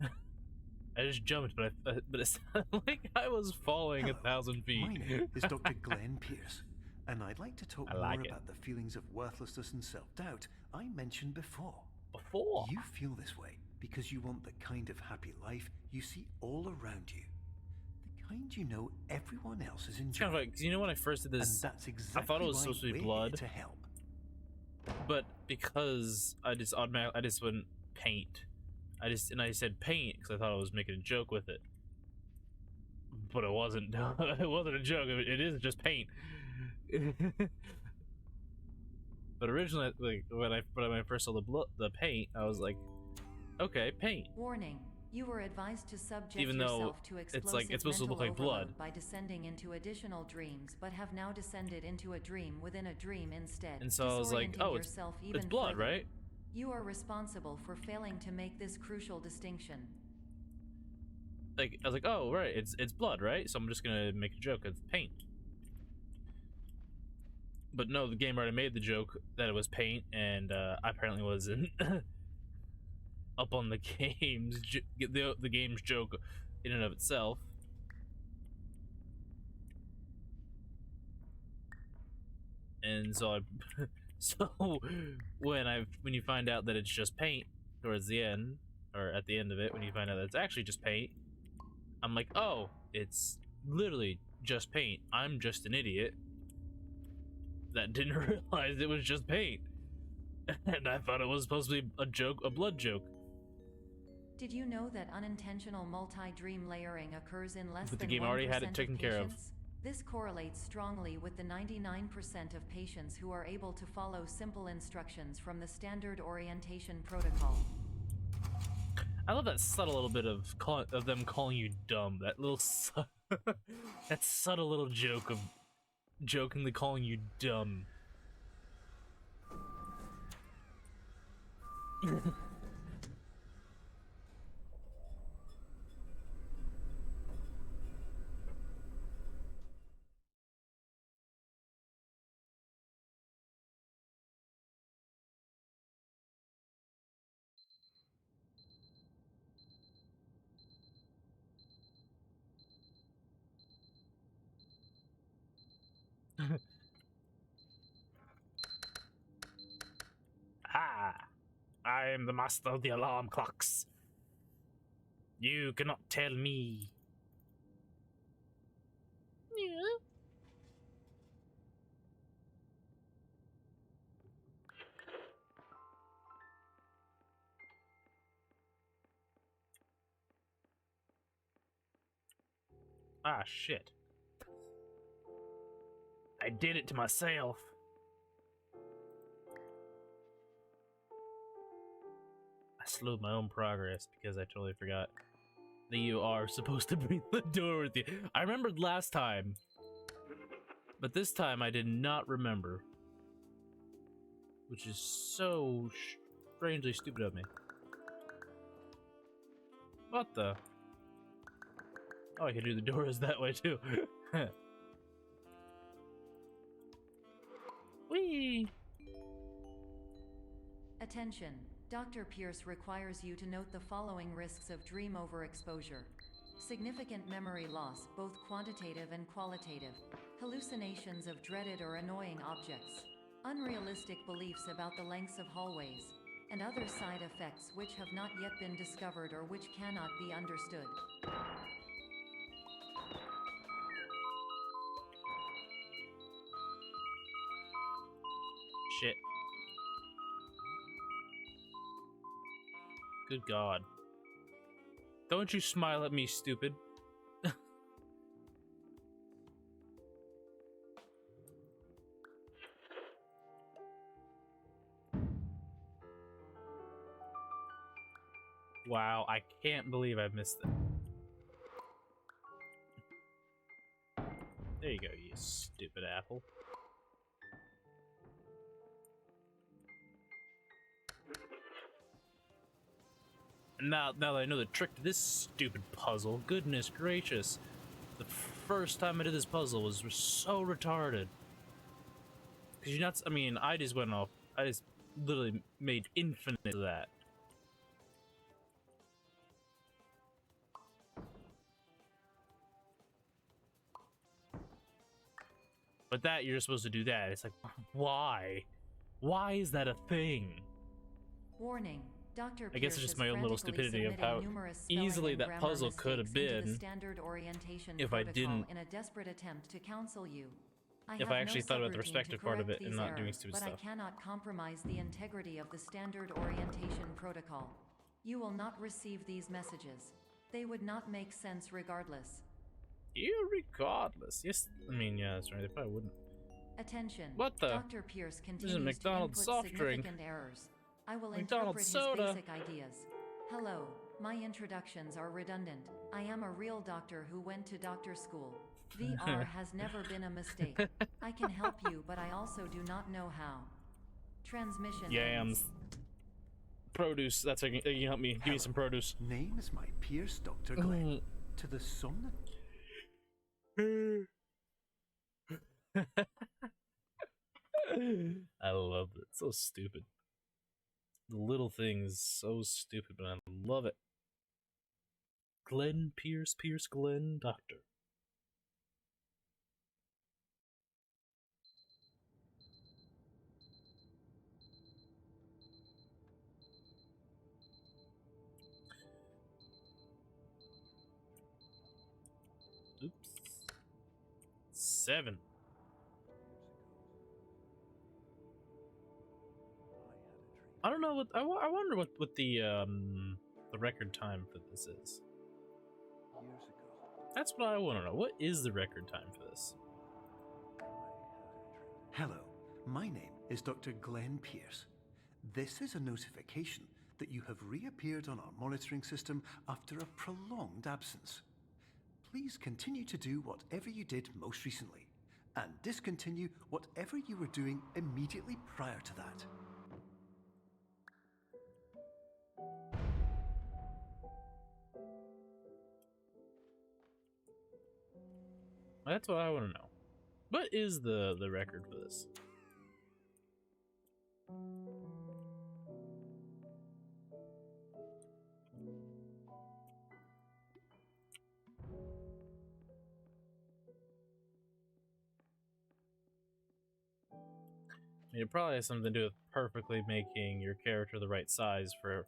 I just jumped, but it sounded like I was falling 1,000 feet. My name is Dr. Glenn Pierce, and I'd like to talk I like more it. about the feelings of worthlessness and self-doubt I mentioned before. Before? You feel this way because you want the kind of happy life you see all around you. The kind you know everyone else is enjoying. It's kind of like, you know when I first did this, and that's exactly I thought it was why supposed to be we're blood. here to help. But because I just went paint. I said paint because I thought I was making a joke with it. But it wasn't. It wasn't a joke. It is just paint. But originally, like when I first saw the paint, I was like, okay, paint. Warning. You were advised to subject Even though yourself to it's explosive like it's supposed to look mental like blood. overload by descending into additional dreams, but have now descended into a dream within a dream instead. And so I was like, disorienting oh, it's yourself even blood, further. right? You are responsible for failing to make this crucial distinction. like I was like, oh right, it's blood, right? So I'm just gonna make a joke of paint. But no, the game already made the joke that it was paint, and I apparently wasn't up on the the game's joke in and of itself. And so so when you find out that it's just paint towards the end, or at the end of it, when you find out that it's actually just paint, I'm like, oh, it's literally just paint. I'm just an idiot that didn't realize it was just paint. And I thought it was supposed to be a joke, a blood joke. Did you know that unintentional multi-dream layering occurs in less But the than game 1% already had it of taken care of. patients? This correlates strongly with the 99% of patients who are able to follow simple instructions from the standard orientation protocol. I love that subtle little bit of them calling you dumb. That little that subtle little joke of jokingly calling you dumb. Ah, I am the master of the alarm clocks. You cannot tell me. Yeah. Ah, shit. I did it to myself. I slowed my own progress because I totally forgot that you are supposed to bring the door with you. I remembered last time, but this time I did not remember. Which is so strangely stupid of me. What the? Oh, I can do the doors that way too. Whee! Attention! Dr. Pierce requires you to note the following risks of dream overexposure. Significant memory loss, both quantitative and qualitative. Hallucinations of dreaded or annoying objects. Unrealistic beliefs about the lengths of hallways. And other side effects which have not yet been discovered or which cannot be understood. Shit. Good God. Don't you smile at me, stupid. Wow, I can't believe I missed it. There you go, you stupid apple. Now that I know the trick to this stupid puzzle, goodness gracious. The first time I did this puzzle was so retarded. Cause you're not, I mean, I just went off, I just literally made infinite of that. But that, you're supposed to do that. It's like, why? Why is that a thing? Warning. Dr. I guess it's just my own little stupidity of how easily that puzzle could have been if I didn't, in a desperate attempt to counsel you. if I actually thought about the perspective part of it and not doing stupid stuff. But I cannot compromise the integrity of the standard orientation protocol. You will not receive these messages. They would not make sense regardless. Irregardless. Yes, I mean, yeah, that's right. They probably wouldn't. Attention. What the? Dr. Pierce continues McDonald's to input soft drink. significant errors. I will McDonald's interpret soda. his basic ideas. Hello, my introductions are redundant. I am a real doctor who went to doctor school. VR has never been a mistake. I can help you, but I also do not know how. Transmission Yams. Produce. That's how you can help me. Give me some produce. Name is my Pierce Dr. Glenn. to the somn. I love it. So stupid. The little things, so stupid, but I love it. Glenn Pierce, Glenn, Doctor. Oops. 7. I don't know what I wonder what the record time for this is. That's what I want to know. What is the record time for this? Hello, my name is Dr. Glenn Pierce. This is a notification that you have reappeared on our monitoring system after a prolonged absence. Please continue to do whatever you did most recently, and discontinue whatever you were doing immediately prior to that. That's what I want to know. What is the record for this? It probably has something to do with perfectly making your character the right size for,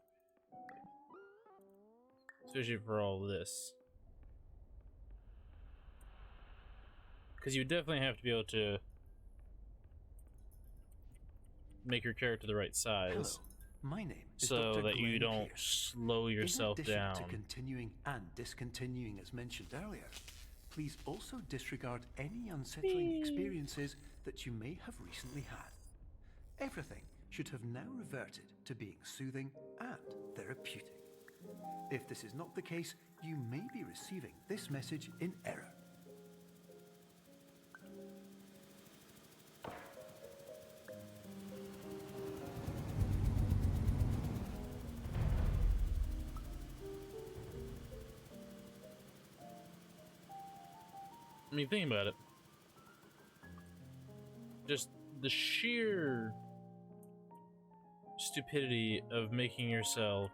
especially for all this. Because you definitely have to be able to make your character the right size. Hello, my name is so Dr. that you Glenn don't Pierce. slow yourself In addition down. to continuing and discontinuing as mentioned earlier, please also disregard any unsettling experiences that you may have recently had. Everything should have now reverted to being soothing and therapeutic. If this is not the case, you may be receiving this message in error. I mean, think about it. Just the sheer stupidity of making yourself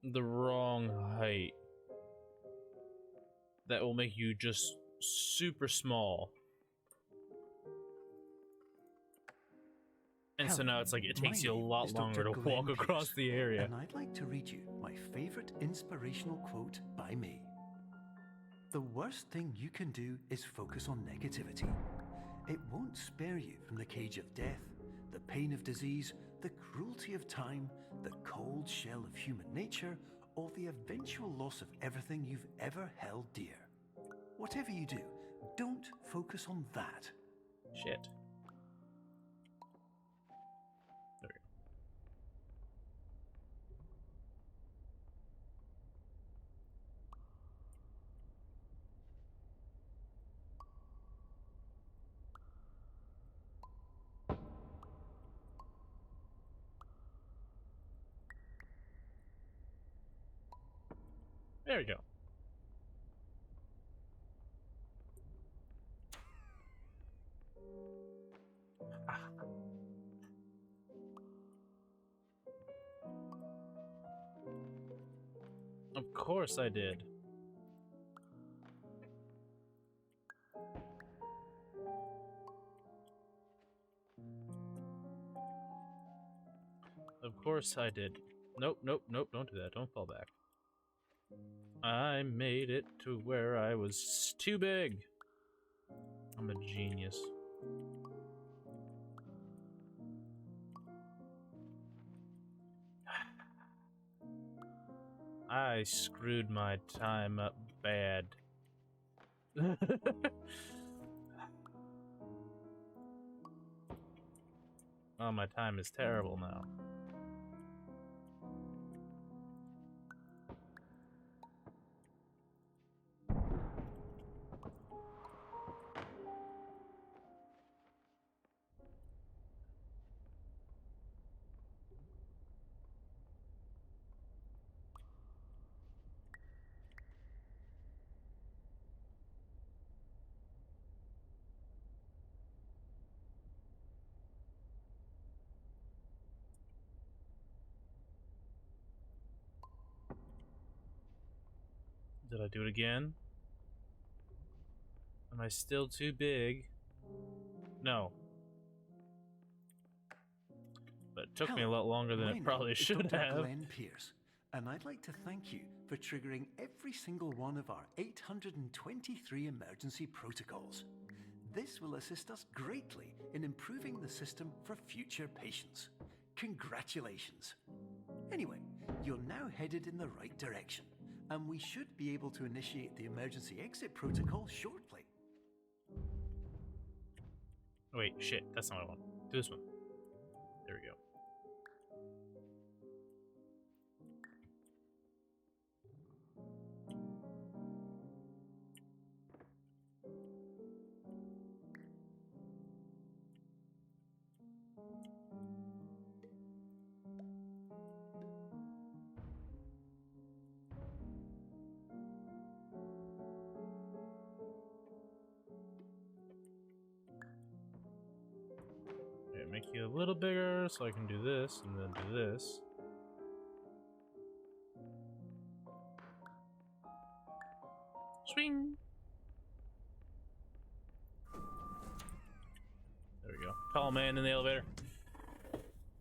the wrong height that will make you just super small. And so now it's like it takes you a lot longer to walk across the area. And I'd like to read you my favorite inspirational quote by me. The worst thing you can do is focus on negativity. It won't spare you from the cage of death, the pain of disease, the cruelty of time, the cold shell of human nature, or the eventual loss of everything you've ever held dear. Whatever you do, don't focus on that. Shit. There we go. There we go. Ah. Of course I did. Of course I did. Nope, nope, nope, don't do that. Don't fall back. I made it to where I was too big. I'm a genius. I screwed my time up bad. Oh, my time is terrible now. Did I do it again? Am I still too big? No. But it took me a lot longer than it probably should Dr. have. Glenn Pierce, and I'd like to thank you for triggering every single one of our 823 emergency protocols. This will assist us greatly in improving the system for future patients. Congratulations. Anyway, you're now headed in the right direction, and we should be able to initiate the emergency exit protocol shortly. Wait, shit, that's not what I want. Do this one. There we go. Okay, make you a little bigger so I can do this and then do this. Swing! There we go. Tall man in the elevator.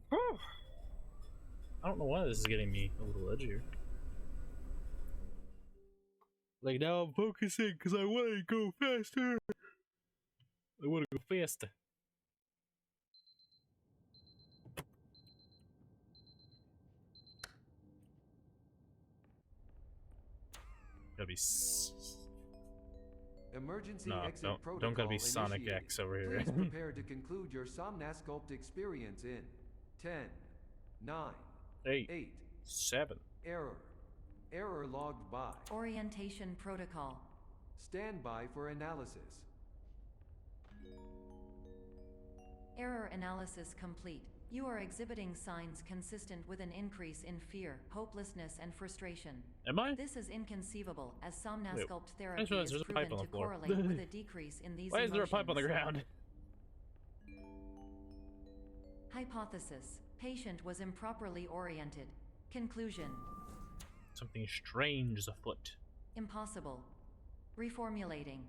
Whew. I don't know why this is getting me a little edgier. Like now I'm focusing because I want to go faster. I want to go faster. Gotta be. Emergency No, exit protocol don't gotta be Sonic initiated. X over here. Please prepare to conclude your Somnasculpt experience in 10, 9, 8, 7. Error. Error logged by. Orientation protocol. Stand by for analysis. Error analysis complete. You are exhibiting signs consistent with an increase in fear, hopelessness, and frustration. Am I? This is inconceivable, as Somnasculpt therapy realized is there's a pipe proven on to the floor. correlate with a decrease in these Why is there a pipe on the emotions. ground? Hypothesis. Patient was improperly oriented. Conclusion. Something strange is afoot. Impossible. Reformulating.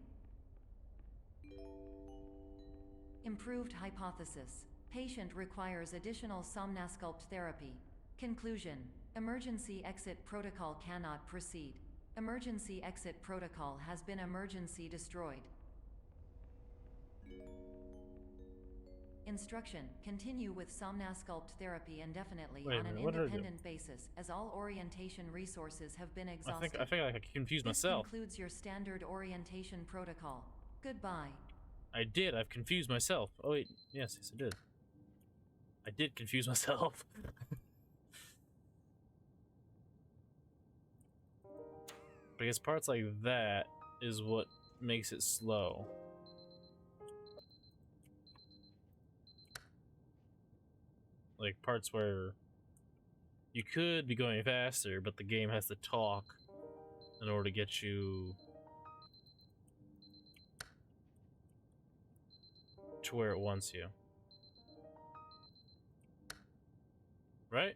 Improved hypothesis. Patient requires additional Somnasculpt therapy. Conclusion. Emergency exit protocol cannot proceed. Emergency exit protocol has been emergency destroyed. Instruction. Continue with Somnasculpt therapy indefinitely Wait a on an minute, what did I do? independent basis, as all orientation resources have been exhausted. I think I confused This myself. concludes your standard orientation protocol. Goodbye. I did. I've confused myself. Oh wait, yes, I did. I did confuse myself. But I guess parts like that is what makes it slow. Like parts where you could be going faster, but the game has to talk in order to get you to where it wants you. Right?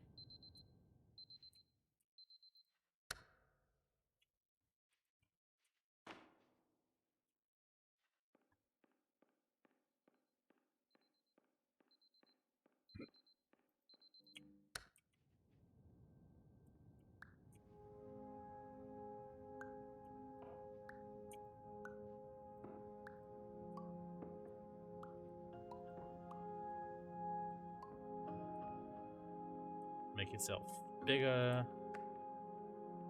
Make itself bigger.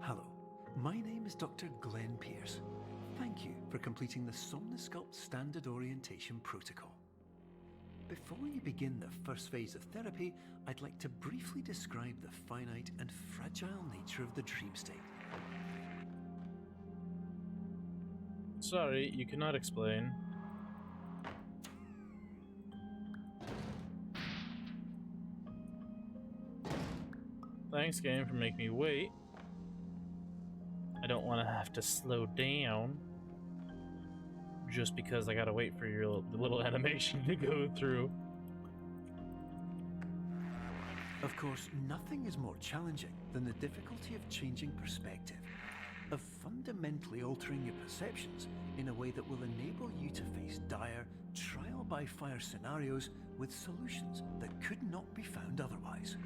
Hello, my name is Dr. Glenn Pierce. Thank you for completing the Somnasculpt Standard Orientation Protocol. Before you begin the first phase of therapy, I'd like to briefly describe the finite and fragile nature of the dream state. Sorry, you cannot explain. Thanks, game, for making me wait. I don't want to have to slow down just because I gotta wait for your little animation to go through. Of course, nothing is more challenging than the difficulty of changing perspective. of fundamentally altering your perceptions in a way that will enable you to face dire, trial-by-fire scenarios with solutions that could not be found otherwise.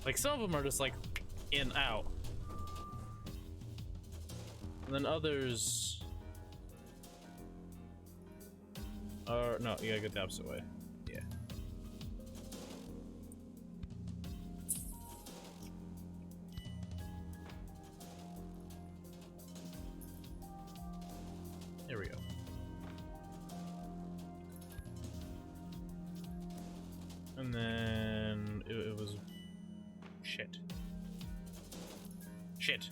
Like, some of them are just like in, out. And then others are, no, you gotta go the opposite way. Yeah. There we go. And then it was shit. Shit.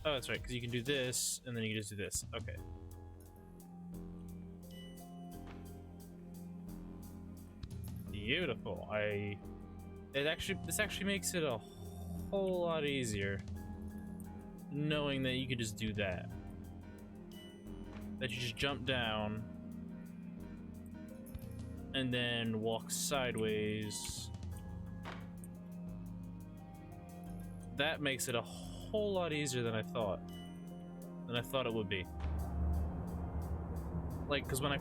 Oh, that's right, because you can do this, and then you can just do this. Okay. Beautiful. This actually makes it a whole lot easier, knowing that you could just do that. That you just jump down, and then walk sideways. That makes it a whole lot easier than I thought it would be. Like, because when I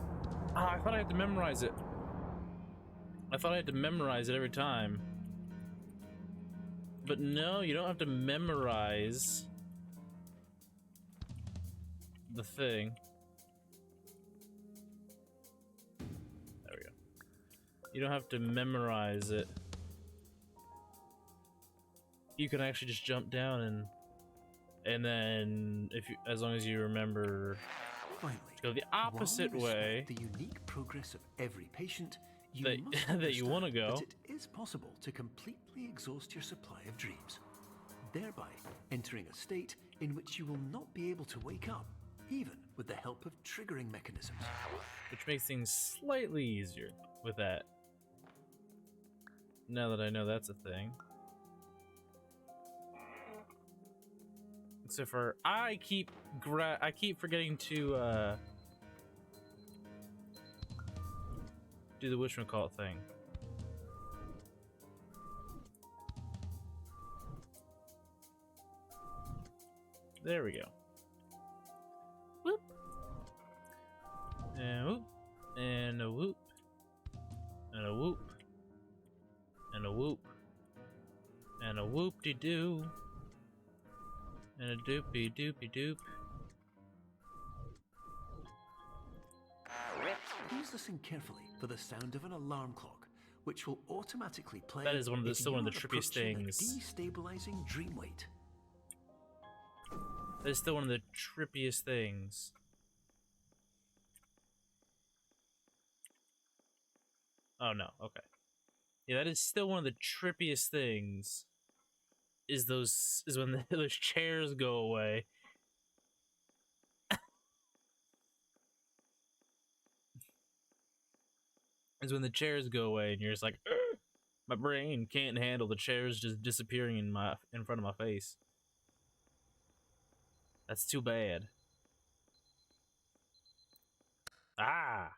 thought I had to memorize it. I thought I had to memorize it every time. But no, you don't have to memorize the thing. There we go. You don't have to memorize it. You can actually just jump down and then as long as you remember Finally, to go the opposite while we way, respect the unique progress of every patient, you that, must that you want to go. that it is possible to completely exhaust your supply of dreams, thereby entering a state in which you will not be able to wake up, even with the help of triggering mechanisms. Which makes things slightly easier with that. Now that I know that's a thing. Except for I keep forgetting to do the whatchamacallit thing. There we go. Whoop. And whoop. And a whoop. And a whoop. And a whoop. And a whoop-de-doo. And a doopy-doopy-doop. Please listen carefully for the sound of an alarm clock, which will automatically play. That is still one of the if you are trippiest approaching a things. Destabilizing dream weight. That is still one of the trippiest things. Oh no, okay. Yeah, that is still one of the trippiest things. Is when those chairs go away. Is when the chairs go away and you're just like, "Ugh, my brain can't handle the chairs just disappearing in front of my face. That's too bad. Ah.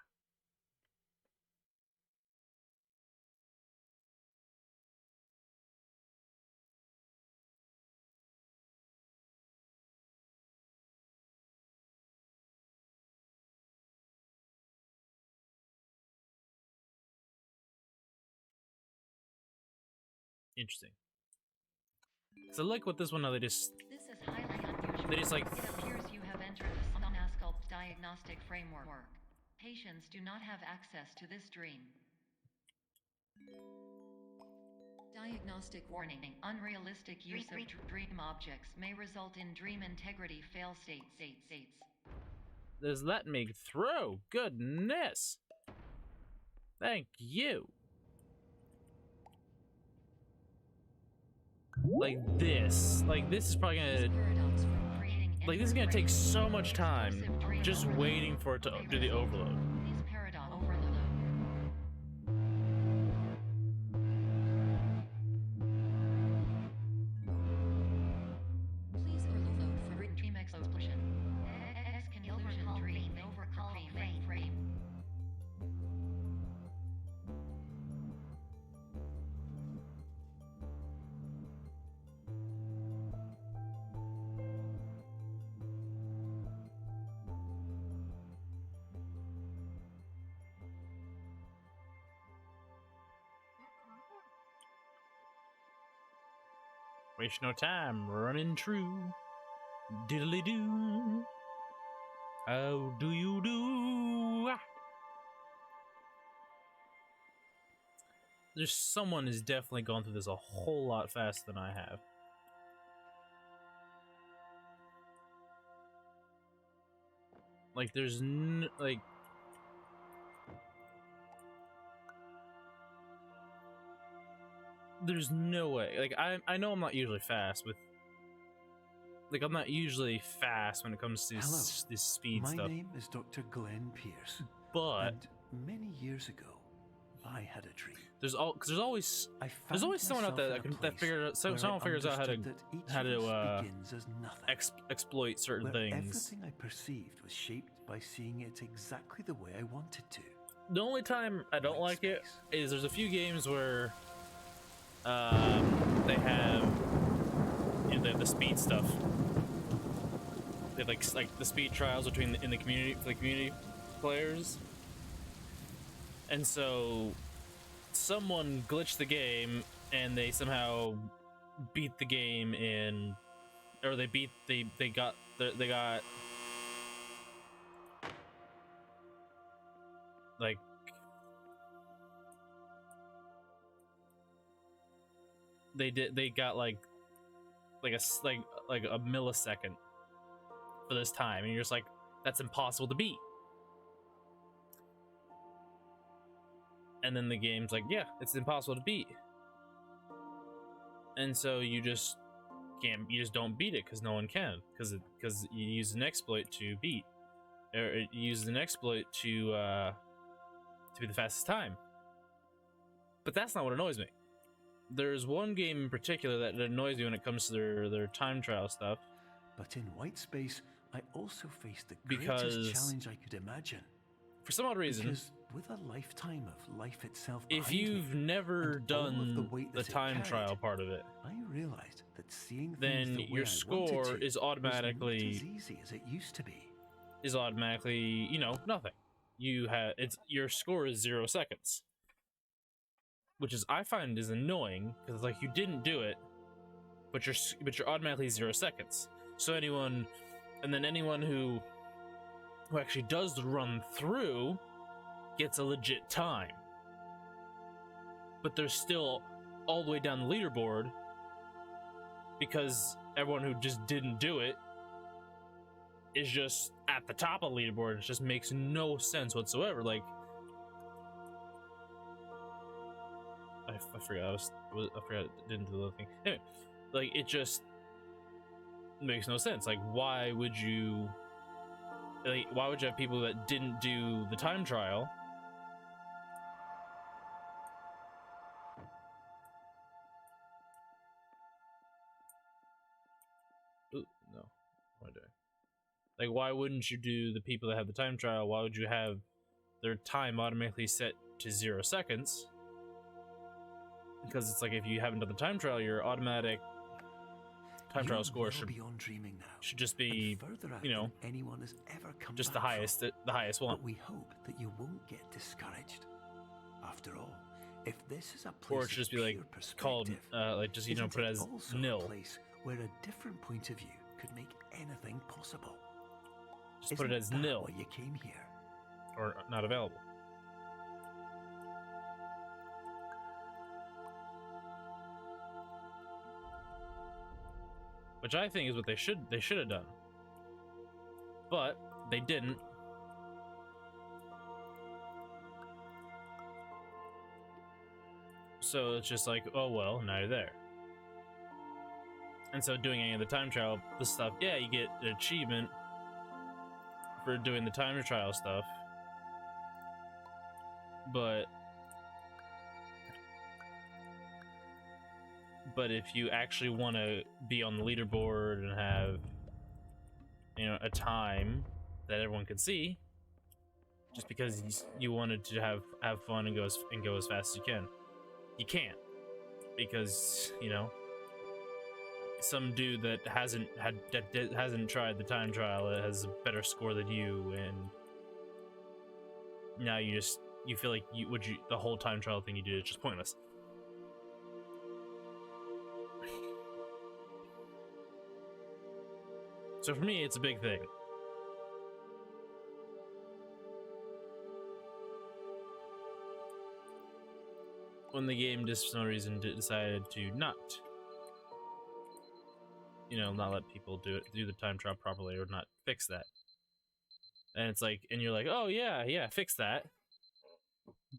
Interesting. So I like what this one now This is highly unusual. they just like It appears you have entered the Somnasculpt diagnostic framework. Patients do not have access to this dream. Diagnostic warning. Unrealistic use of dream objects may result in dream integrity fail states. Does let me through. Goodness. Thank you. Like this is probably gonna like this is gonna take so much time just waiting for it to do the overload. Please paradox overload. Please overload for dream explosion. Waste no time, running true. Diddly do. How do you do? Ah. There's someone who's definitely gone through this a whole lot faster than I have. Like, there's like. There's no way. Like, I know I'm not usually fast with. Like, I'm not usually fast when it comes to this speed My stuff. name is Dr. Glenn Pierce. But and many years ago, I had a dream. There's always someone out there that figures out someone figures out how to exploit certain things. Everything I perceived was shaped by seeing it exactly the way I wanted to. The only time I don't like it is there's a few games where they have the speed stuff. They have like the speed trials between in the community for the community players, and so someone glitched the game and they somehow beat the game in, or they got like they got like a millisecond for this time, and you're just like, that's impossible to beat. And then the game's like, yeah, it's impossible to beat. And so you just don't beat it because no one can, because you use an exploit to beat, or it uses an exploit to be the fastest time. But that's not what annoys me. There's one game in particular that annoys me when it comes to their time trial stuff. But in White Space, I also faced the greatest challenge I could imagine. For some odd reason, because with a lifetime of life itself, if you've never done the time trial part of it, I realized that seeing then your score is automatically as easy as it used to be. Is automatically, nothing. Your score is 0 seconds, which is I find is annoying because like you didn't do it, but you're automatically 0 seconds. So anyone who actually does the run through gets a legit time, but they're still all the way down the leaderboard because everyone who just didn't do it is just at the top of the leaderboard. It just makes no sense whatsoever. Like, I forgot I didn't do the other thing. Anyway, like, it just makes no sense. Like, why would you have people that didn't do the time trial like, why wouldn't you do the people that have the time trial? Why would you have their time automatically set to 0 seconds? Because it's like, if you haven't done the time trial, your automatic time trial score should just be, anyone has ever come just the highest one. But we hope that you won't get discouraged. After all, if this is a place, or it should just be like called put it as nil. A place where a different point of view could make anything possible. Just put it as nil. Why you came here, or not available. Which I think is what they should have done, but they didn't. So it's just like, oh well, now you're there. And so doing any of the time trial, the stuff, yeah, you get an achievement for doing the time trial stuff, but if you actually want to be on the leaderboard and have, a time that everyone can see, just because you wanted to have fun and go as fast as you can, you can't, because some dude that hasn't tried the time trial has a better score than you, and now you feel like the whole time trial thing you did is just pointless. So for me, it's a big thing. When the game just for some reason decided to not, not let people do the time trial properly or not fix that. And it's like, and you're like, oh yeah, fix that.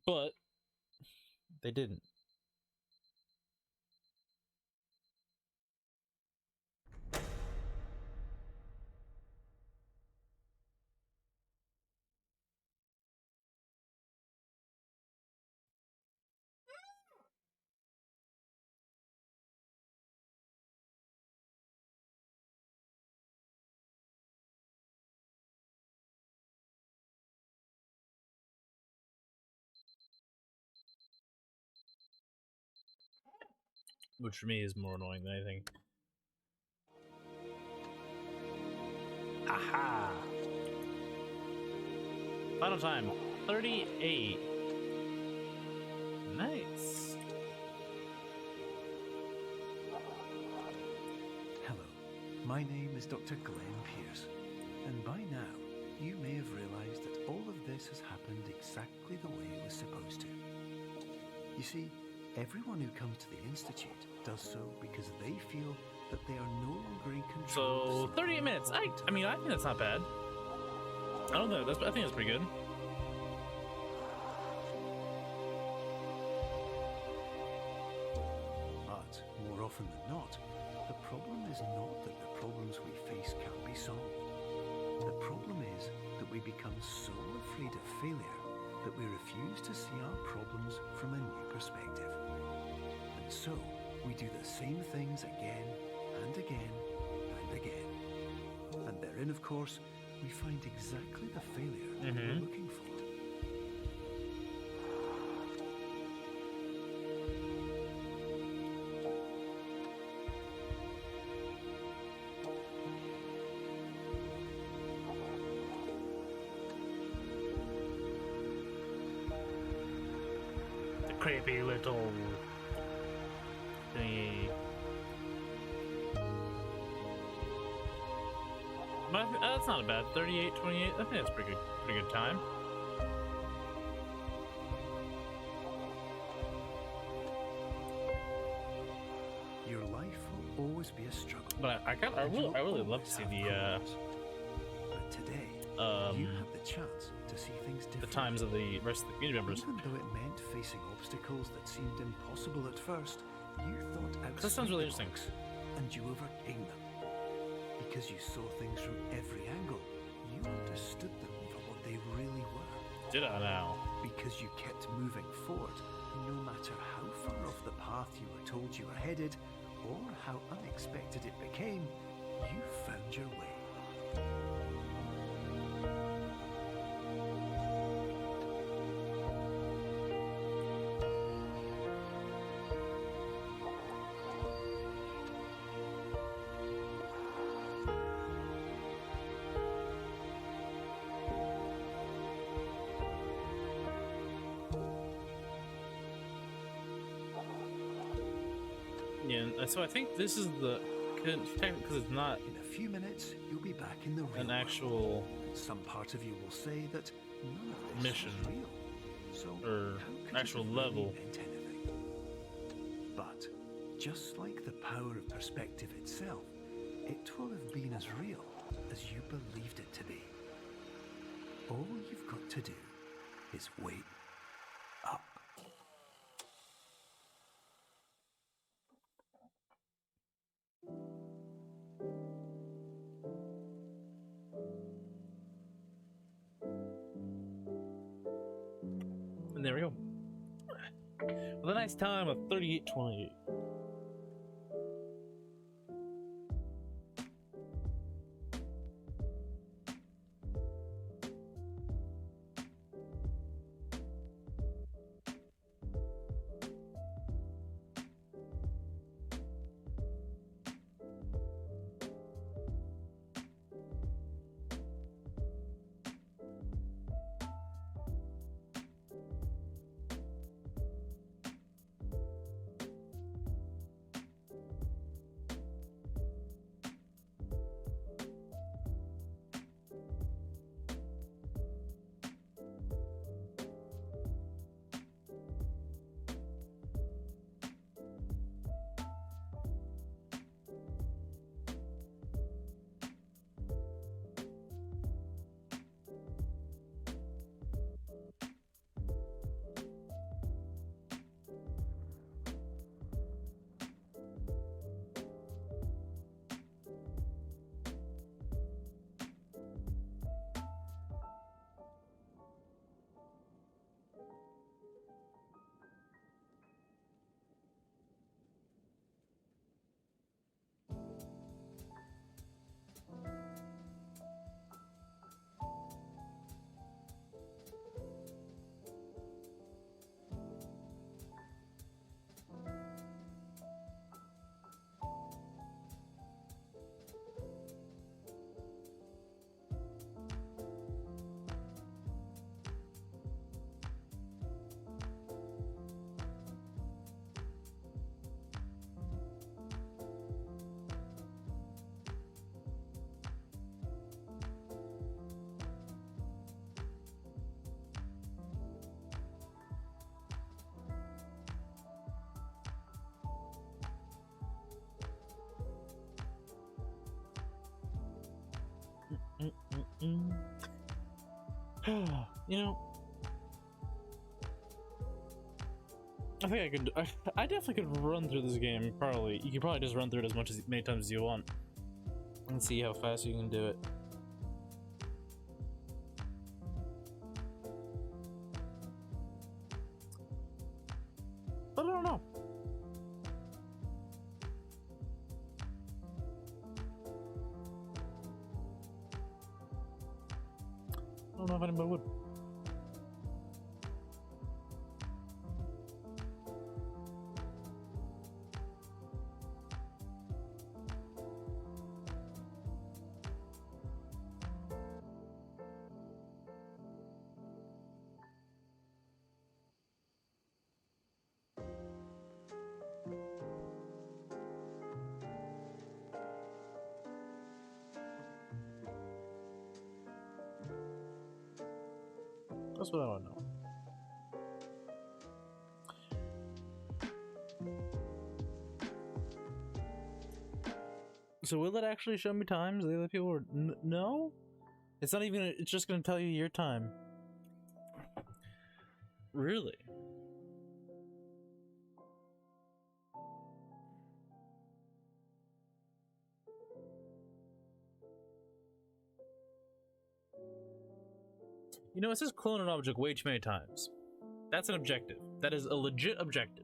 But they didn't. Which for me is more annoying than anything. Aha! Final time, 38. Nice. Hello, my name is Dr. Glenn Pierce, and by now you may have realised that all of this has happened exactly the way it was supposed to. You see, everyone who comes to the Institute does so because they feel that they are no longer in control. So 38 minutes. I mean, I think that's not bad. I think that's pretty good. But more often than not, the problem is not that the problems we face can't be solved. The problem is that we become so afraid of failure that we refuse to see our problems from a new perspective. And so, we do the same things again and again and again. And therein, of course, we find exactly the failure that we're looking for. The creepy little thingy. But that's not a bad 38, 28. I think that's pretty good time. Your life will always be a struggle. But I really love to see the But today, you have the chance to see things differently. the times of the rest of the community members. Even though it meant facing obstacles that seemed impossible at first, you thought outside That sounds really the interesting. box, and you overcame them. Because you saw things from every angle, you understood them for what they really were. Did I now? Because you kept moving forward, no matter how far off the path you were told you were headed, or how unexpected it became, you found your way. Yeah, so I think this is the because it's not In a few minutes, you'll be back in the real an world. actual Some part of you will say that none of this mission was real. So or how could actual it have really level. meant anything? But just like the power of perspective itself, it will have been as real as you believed it to be. All you've got to do is wait up. And there we go. With a nice time of 38:28. You know, I think I could. I definitely could run through this game. Probably, you could probably just run through it as many times as you want, and see how fast you can do it. But I don't know. I don't know if anybody would. That's what I want to know. So will it actually show me times? The other people are no? It's not even, it's just gonna tell you your time. Really? You know, it says clone an object way too many times. That's an objective. That is a legit objective.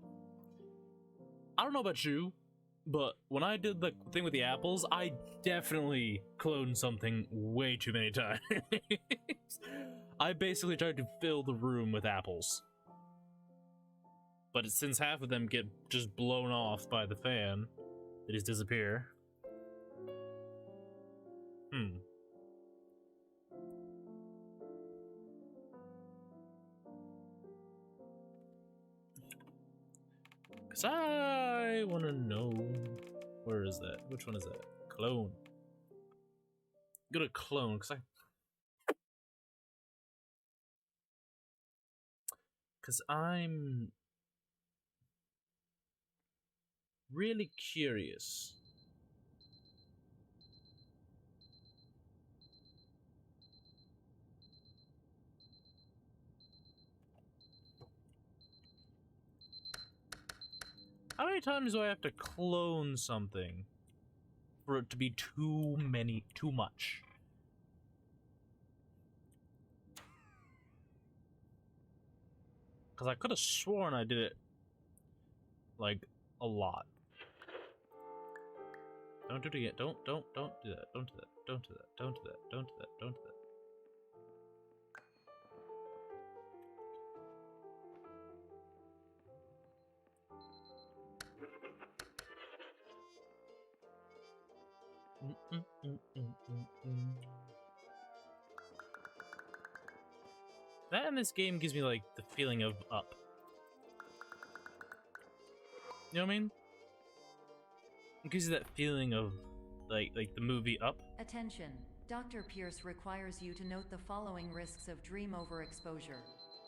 I don't know about you, but when I did the thing with the apples, I definitely cloned something way too many times. I basically tried to fill the room with apples. But since half of them get just blown off by the fan, they just disappear. Cause I wanna know, where is that? Which one is that? Clone. Go to clone, cause I'm really curious. How many times do I have to clone something for it to be too much? Because I could have sworn I did it, like, a lot. Don't do it again. Don't do that. Don't do that. Don't do that. Don't do that. Don't do that. Don't do that. That in this game gives me like the feeling of Up. You know what I mean? It gives you that feeling of like the movie Up. Attention. Dr. Pierce requires you to note the following risks of dream overexposure.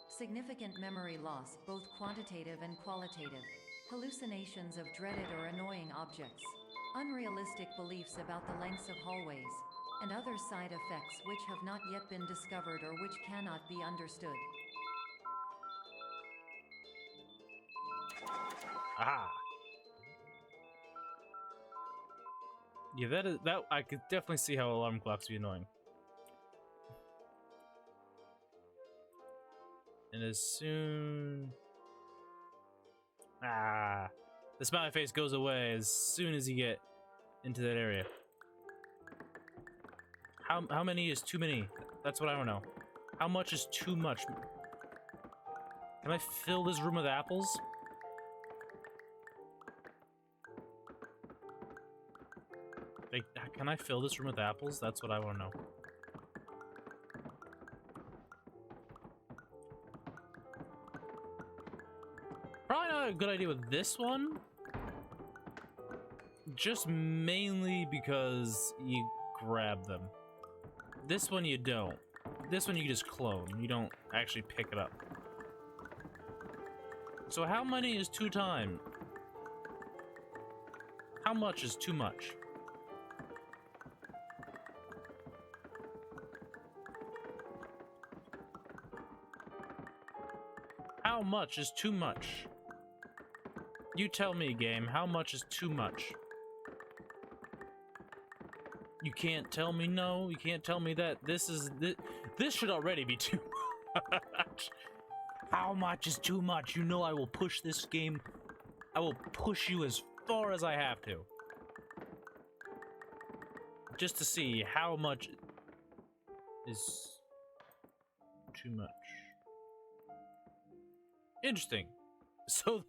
Significant memory loss, both quantitative and qualitative. Hallucinations of dreaded or annoying objects. Unrealistic beliefs about the lengths of hallways. And other side effects which have not yet been discovered or which cannot be understood. Ah. Yeah, that I could definitely see how alarm clocks be annoying. And as soon... Ah. The smiley face goes away as soon as you get into that area. How many is too many? That's what I want to know. How much is too much? Can I fill this room with apples? Like, can I fill this room with apples? That's what I want to know. Probably not a good idea with this one. Just mainly because you grab them. This one you don't. This one you just clone. You don't actually pick it up. So how many is 2 times? How much is too much? how much is too much? You tell me, game, how much is too much? You can't tell me no, you can't tell me that this should already be too much. How much is too much? You know I will push this game. I will push you as far as I have to. Just to see how much is too much. Interesting. So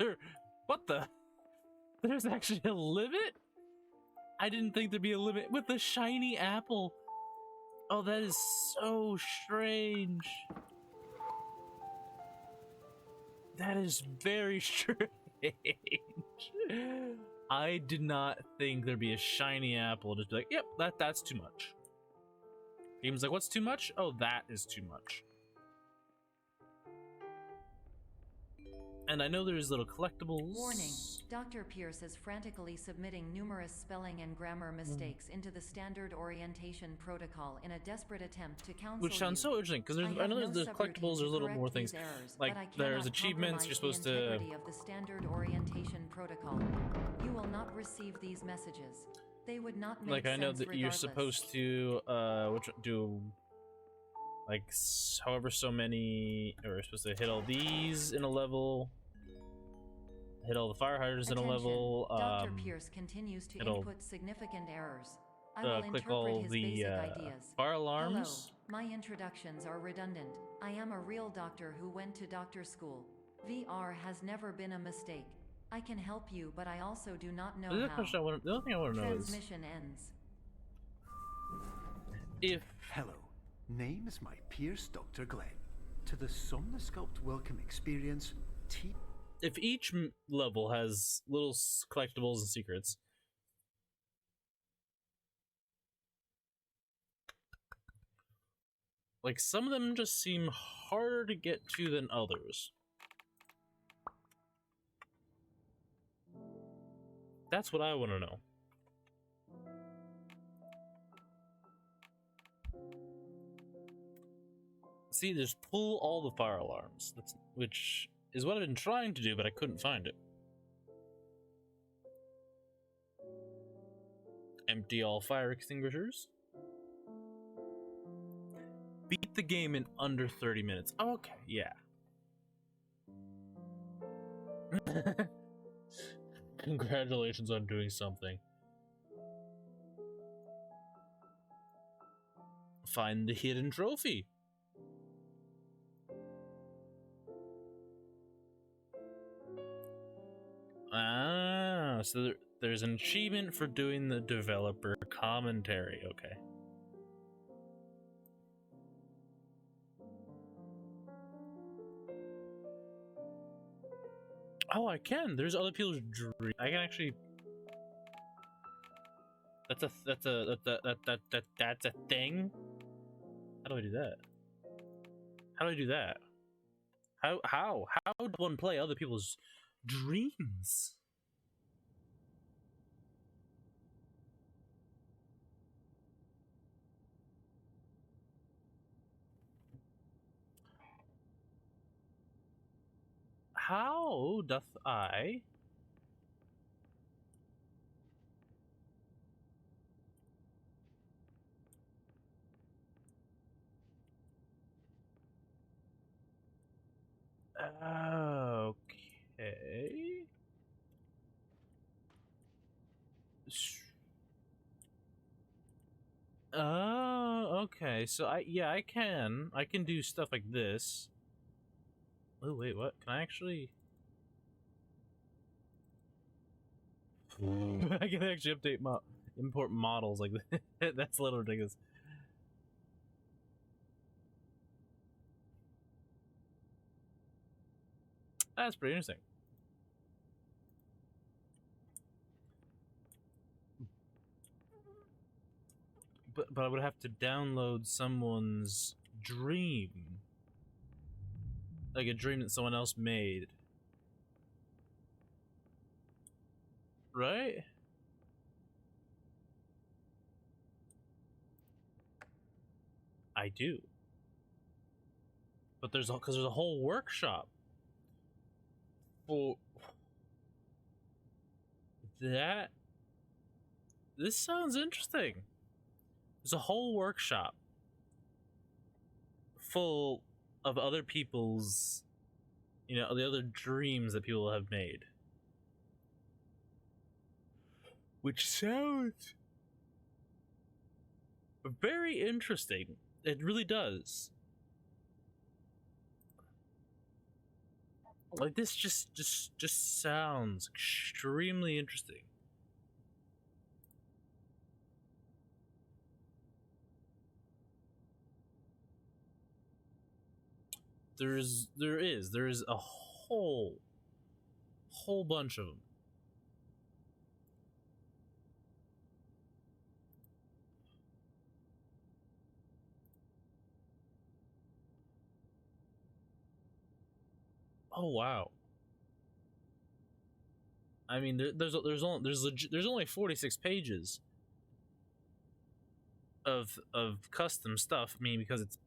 there's actually a limit? I didn't think there'd be a limit with the shiny apple. Oh, that is so strange. That is very strange. I did not think there'd be a shiny apple. Just be like, yep, that's too much. Game's like, what's too much? Oh, that is too much. And I know there's little collectibles. Warning. Dr. Pierce is frantically submitting numerous spelling and grammar mistakes into the standard orientation protocol in a desperate attempt to counsel Which sounds so interesting, because I know there's collectibles, there's little more things. Like, there's achievements, you're supposed to... of the standard orientation protocol. You will not receive these messages. They would not make like, I know sense that you're regardless. supposed to, do... like, however so many... Or you're supposed to hit all these in a level... Hit all the fire hydrants in a level. Dr. Pierce continues to input significant errors. I will click interpret all his the basic ideas. fire alarms. Hello, my introductions are redundant. I am a real doctor who went to doctor school. VR has never been a mistake. I can help you, but I also do not know how. The other thing I want to know is... Transmission ends. If... Hello, name is my Pierce Dr. Glenn. To the Somnosculpt Welcome Experience, if each level has little collectibles and secrets, like, some of them just seem harder to get to than others. That's what I want to know. See, there's pull all the fire alarms, which is what I've been trying to do, but I couldn't find it. Empty all fire extinguishers. Beat the game in under 30 minutes. Okay, yeah. Congratulations on doing something. Find the hidden trophy. Ah, so there's an achievement for doing the developer commentary. Okay. Oh, I can. There's other people's dreams. I can actually. That's a thing. How do I do that? How do I do that? How would one play other people's dreams? How doth I okay. Oh, okay. So I can do stuff like this. Oh wait, what? Can I actually? I can actually update import models like that. That's a little ridiculous. That's pretty interesting. But I would have to download someone's dream. Like a dream that someone else made. Right? I do. But there's a whole workshop. for that, this sounds interesting. There's a whole workshop full of other people's, the other dreams that people have made. Which sounds very interesting. It really does. Like, this just sounds extremely interesting. There is a whole bunch of them. Oh wow. I mean, there's only 46 pages of custom stuff. I mean, because it's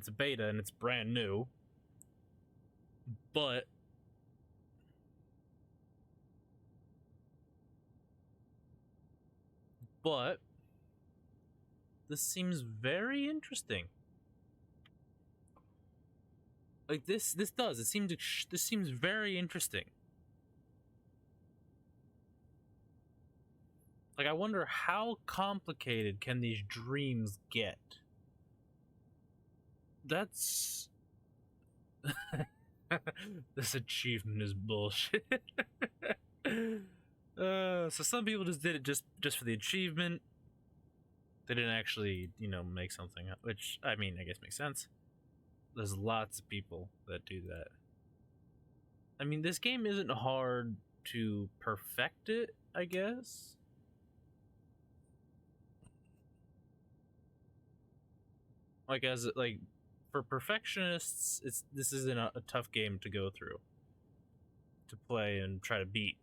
a beta and it's brand new. But this seems very interesting. Like, this seems very interesting. Like, I wonder how complicated can these dreams get? That's this achievement is bullshit. So some people just did it just for the achievement. They didn't actually, make something up, which, I mean, I guess makes sense. There's lots of people that do that. I mean, this game isn't hard to perfect it, I guess. Like, for perfectionists, this isn't a tough game to go through, to play and try to beat.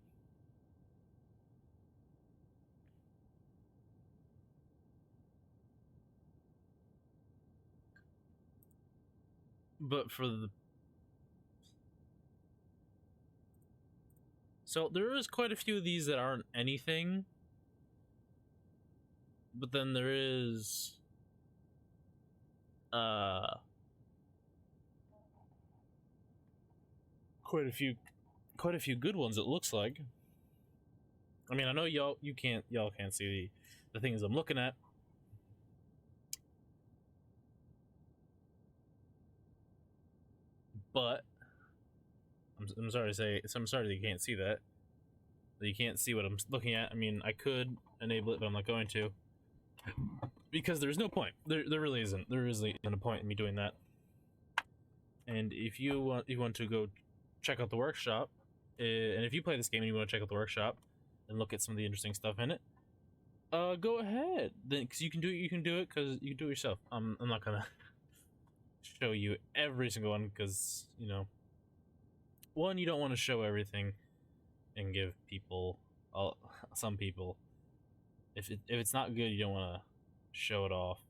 But so there is quite a few of these that aren't anything, but then there is quite a few good ones, it looks like. I mean, I know y'all can't see the things I'm looking at. But I'm sorry to say, I'm sorry that you can't see that. That you can't see what I'm looking at. I mean, I could enable it, but I'm not going to. Because there's no point. There really isn't. There isn't a point in me doing that. And if you want to go check out the workshop, and if you play this game and you want to check out the workshop and look at some of the interesting stuff in it, go ahead. Then, because you can do it because you can do it yourself. I'm not gonna show you every single one because, one, you don't want to show everything and give people, some people, if it's not good, you don't want to show it off.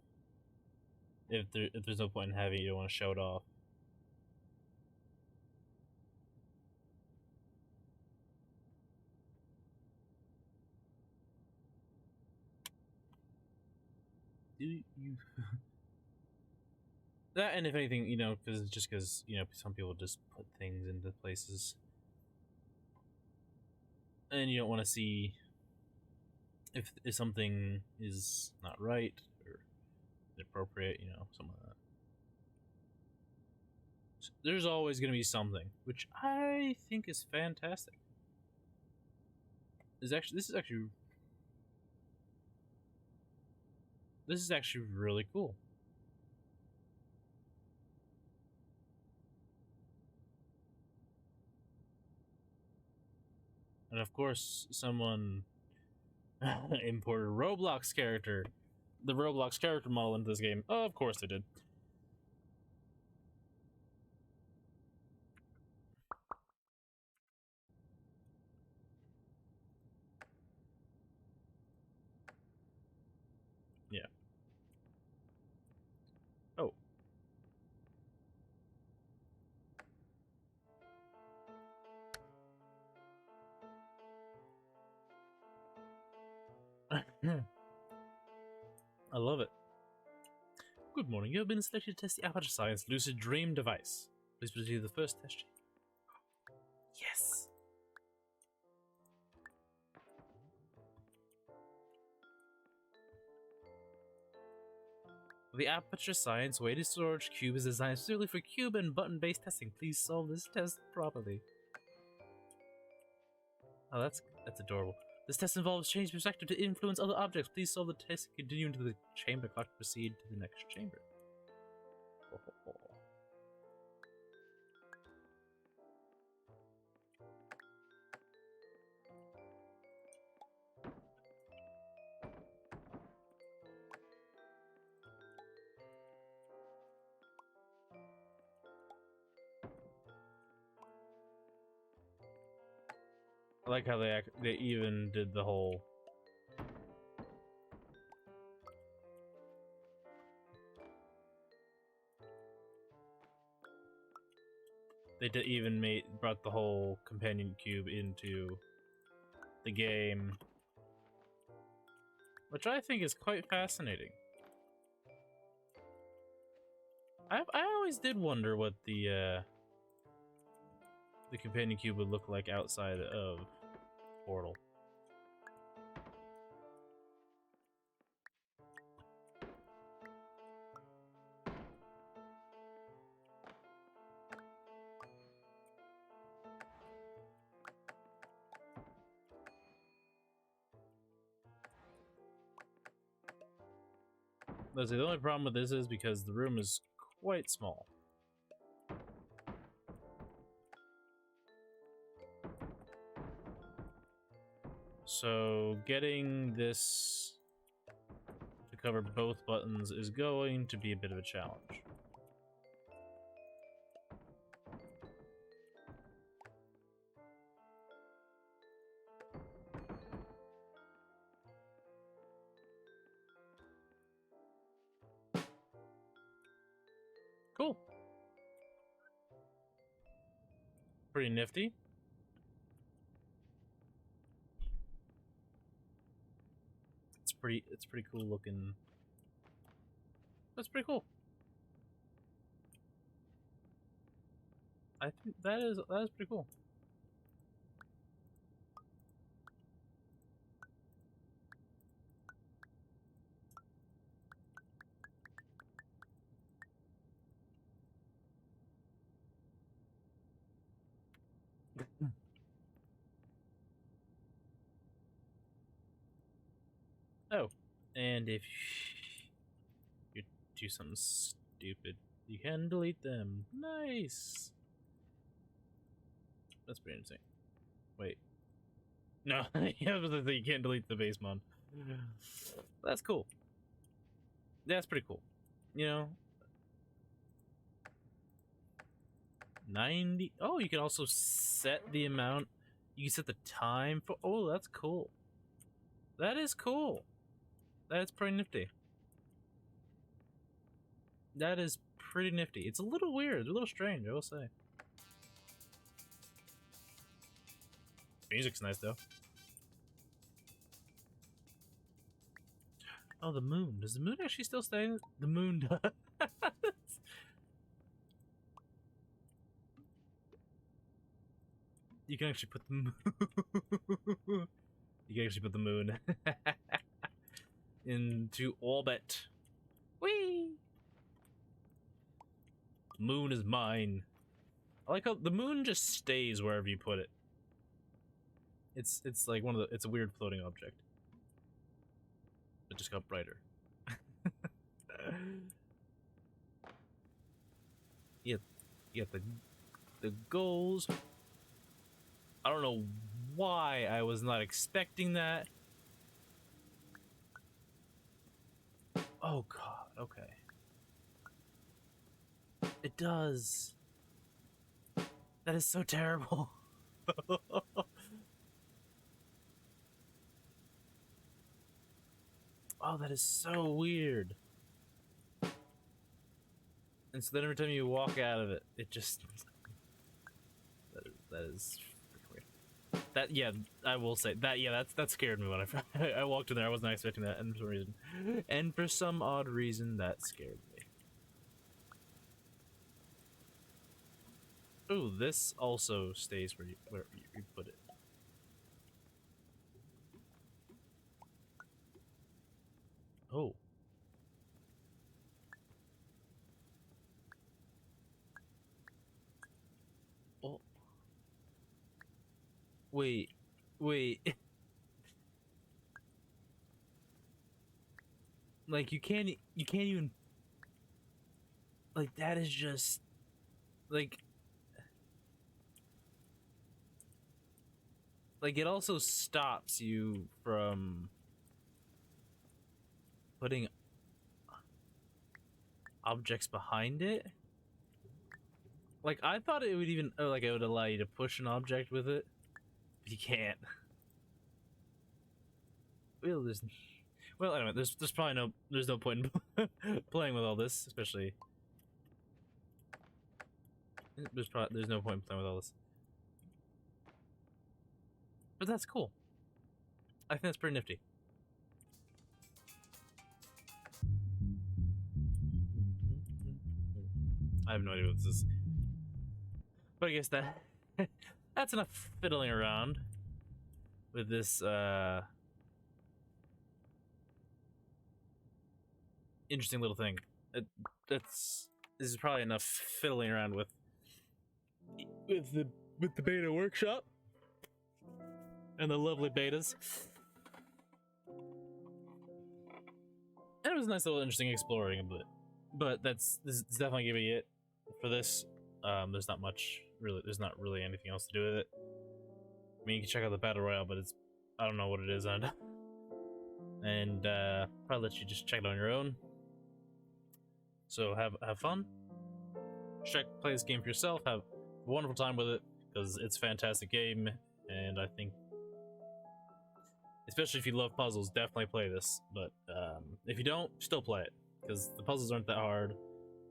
If there's no point in having it, you don't want to show it off. Do you that, and if anything, because some people just put things into places, and you don't want to see if something is not right or inappropriate, something like that. So there's always going to be something, which I think is fantastic. This is actually really cool. And of course, someone imported Roblox character, the Roblox character model into this game. Oh, of course they did. Yeah. Oh. I love it. Good morning. You have been selected to test the Aperture Science Lucid Dream device. Please proceed to the first test chamber. Yes! The Aperture Science weighted storage cube is designed specifically for cube and button-based testing. Please solve this test properly. Oh, that's adorable. This test involves changing perspective to influence other objects. Please solve the test and continue into the chamber clock to proceed to the next chamber. Oh, oh, oh. I like how they even did the whole brought the whole companion cube into the game, which I think is quite fascinating. I always did wonder what the companion cube would look like outside of Portal. Let's see, the only problem with this is because the room is quite small. So getting this to cover both buttons is going to be a bit of a challenge. Cool. Pretty nifty. It's pretty cool looking. That's pretty cool. I think that is pretty cool. Oh, and if you do something stupid, you can delete them. Nice. That's pretty interesting. Wait. No, you can't delete the base mod. That's cool. That's pretty cool. You know, 90. Oh, you can also set the amount. You can set the time for. Oh, that's cool. That is cool. That's pretty nifty. That is pretty nifty. It's a little weird, a little strange, I will say. Music's nice though. Oh, the moon. Does the moon actually still stay? The moon does. You can actually put the moon. You can actually put the moon into orbit. Whee! The moon is mine. I like how the moon just stays wherever you put it. It's like it's a weird floating object. It just got brighter. You get the goals. I don't know why I was not expecting that. Oh god, okay. It does. That is so terrible. Oh, that is so weird. And so then every time you walk out of it, it just... That is freaking weird. That, yeah, I will say that, yeah, that scared me when I walked in there. I wasn't expecting that, and for some reason, and for some odd reason, that scared me. Ooh, this also stays where you put it. Oh. Oh. Wait. Like, you can't even, like, that is just, like, it also stops you from putting objects behind it. Like, I thought it would even, like, it would allow you to push an object with it, but you can't. Well, anyway, there's probably no point in playing with all this, especially. There's no point in playing with all this. But that's cool. I think that's pretty nifty. I have no idea what this is. But I guess that's enough fiddling around with this interesting little thing. This is probably enough fiddling around with the beta workshop and the lovely betas. And it was a nice little interesting exploring a bit. But this is definitely gonna be it for this. There's not much really. There's not really anything else to do with it. I mean, you can check out the battle royale, but I don't know what it is, and probably let you just check it on your own. So have fun. Play this game for yourself. Have a wonderful time with it because it's a fantastic game, and I think, especially if you love puzzles, definitely play this. But if you don't, still play it because the puzzles aren't that hard.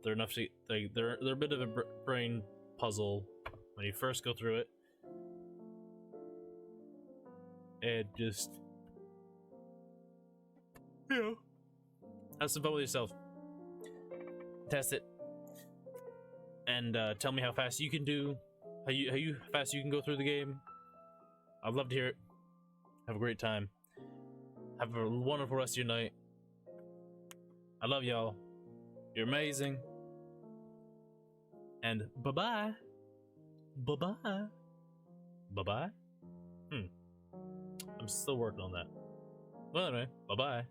They're enough to they're a bit of a brain puzzle when you first go through it, and just, you know, have some fun with yourself. Test it, and tell me how fast you can do, how fast you can go through the game. I'd love to hear it. Have a great time. Have a wonderful rest of your night. I love y'all. You're amazing. And bye-bye. Bye-bye. Bye-bye? I'm still working on that. Well, anyway, bye-bye.